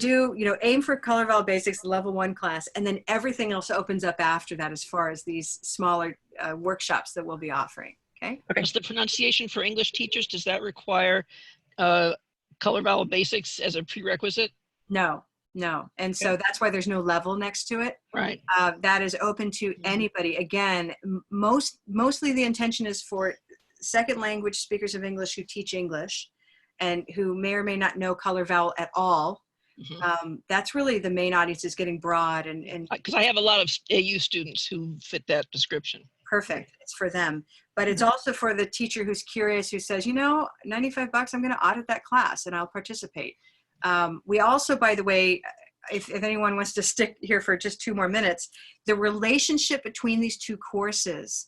aim for Color Vowel Basics level 1 class, and then everything else opens up after that as far as these smaller workshops that we'll be offering. Okay. Does the pronunciation for English teachers, does that require Color Vowel Basics as a prerequisite? No. And so that's why there's no level next to it. Right. That is open to anybody. Again, mostly the intention is for second language speakers of English who teach English and who may or may not know Color Vowel at all. That's really the main audience, is getting broad. And because I have a lot of AU students who fit that description. Perfect. It's for them. But it's also for the teacher who's curious, who says, $95, I'm going to audit that class and I'll participate. We also, by the way, if anyone wants to stick here for just 2 more minutes, the relationship between these 2 courses,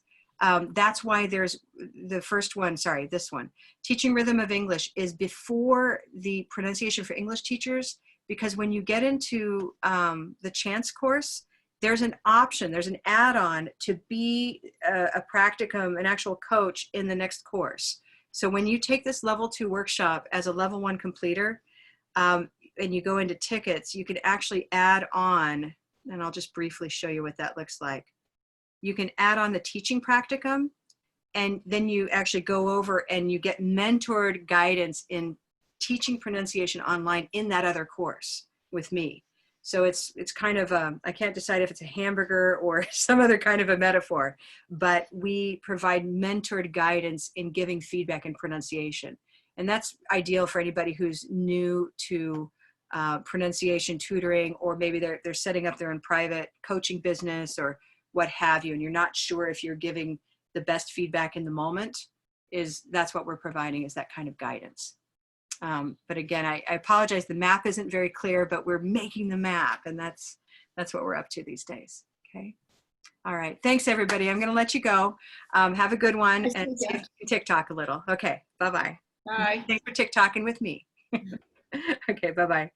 that's why there's the first one, this one, Teaching Rhythm of English, is before the Pronunciation for English Teachers, because when you get into the Chance course, there's an option, there's an add-on to be a practicum, an actual coach in the next course. So when you take this level 2 workshop as a level 1 completer, and you go into tickets, you can actually add on, and I'll just briefly show you what that looks like. You can add on the teaching practicum, and then you actually go over and you get mentored guidance in teaching pronunciation online in that other course with me. So it's kind of, I can't decide if it's a hamburger or some other kind of a metaphor, but we provide mentored guidance in giving feedback and pronunciation. And that's ideal for anybody who's new to pronunciation tutoring, or maybe they're setting up their own private coaching business or what have you, and you're not sure if you're giving the best feedback in the moment. That's what we're providing, is that kind of guidance. But again, I apologize, the map isn't very clear, but we're making the map, and that's what we're up to these days. Okay. All right. Thanks, everybody. I'm going to let you go. Have a good one, and see if you can TikTok a little. Okay. Bye-bye. Bye. Thanks for TikToking with me. Okay. Bye-bye.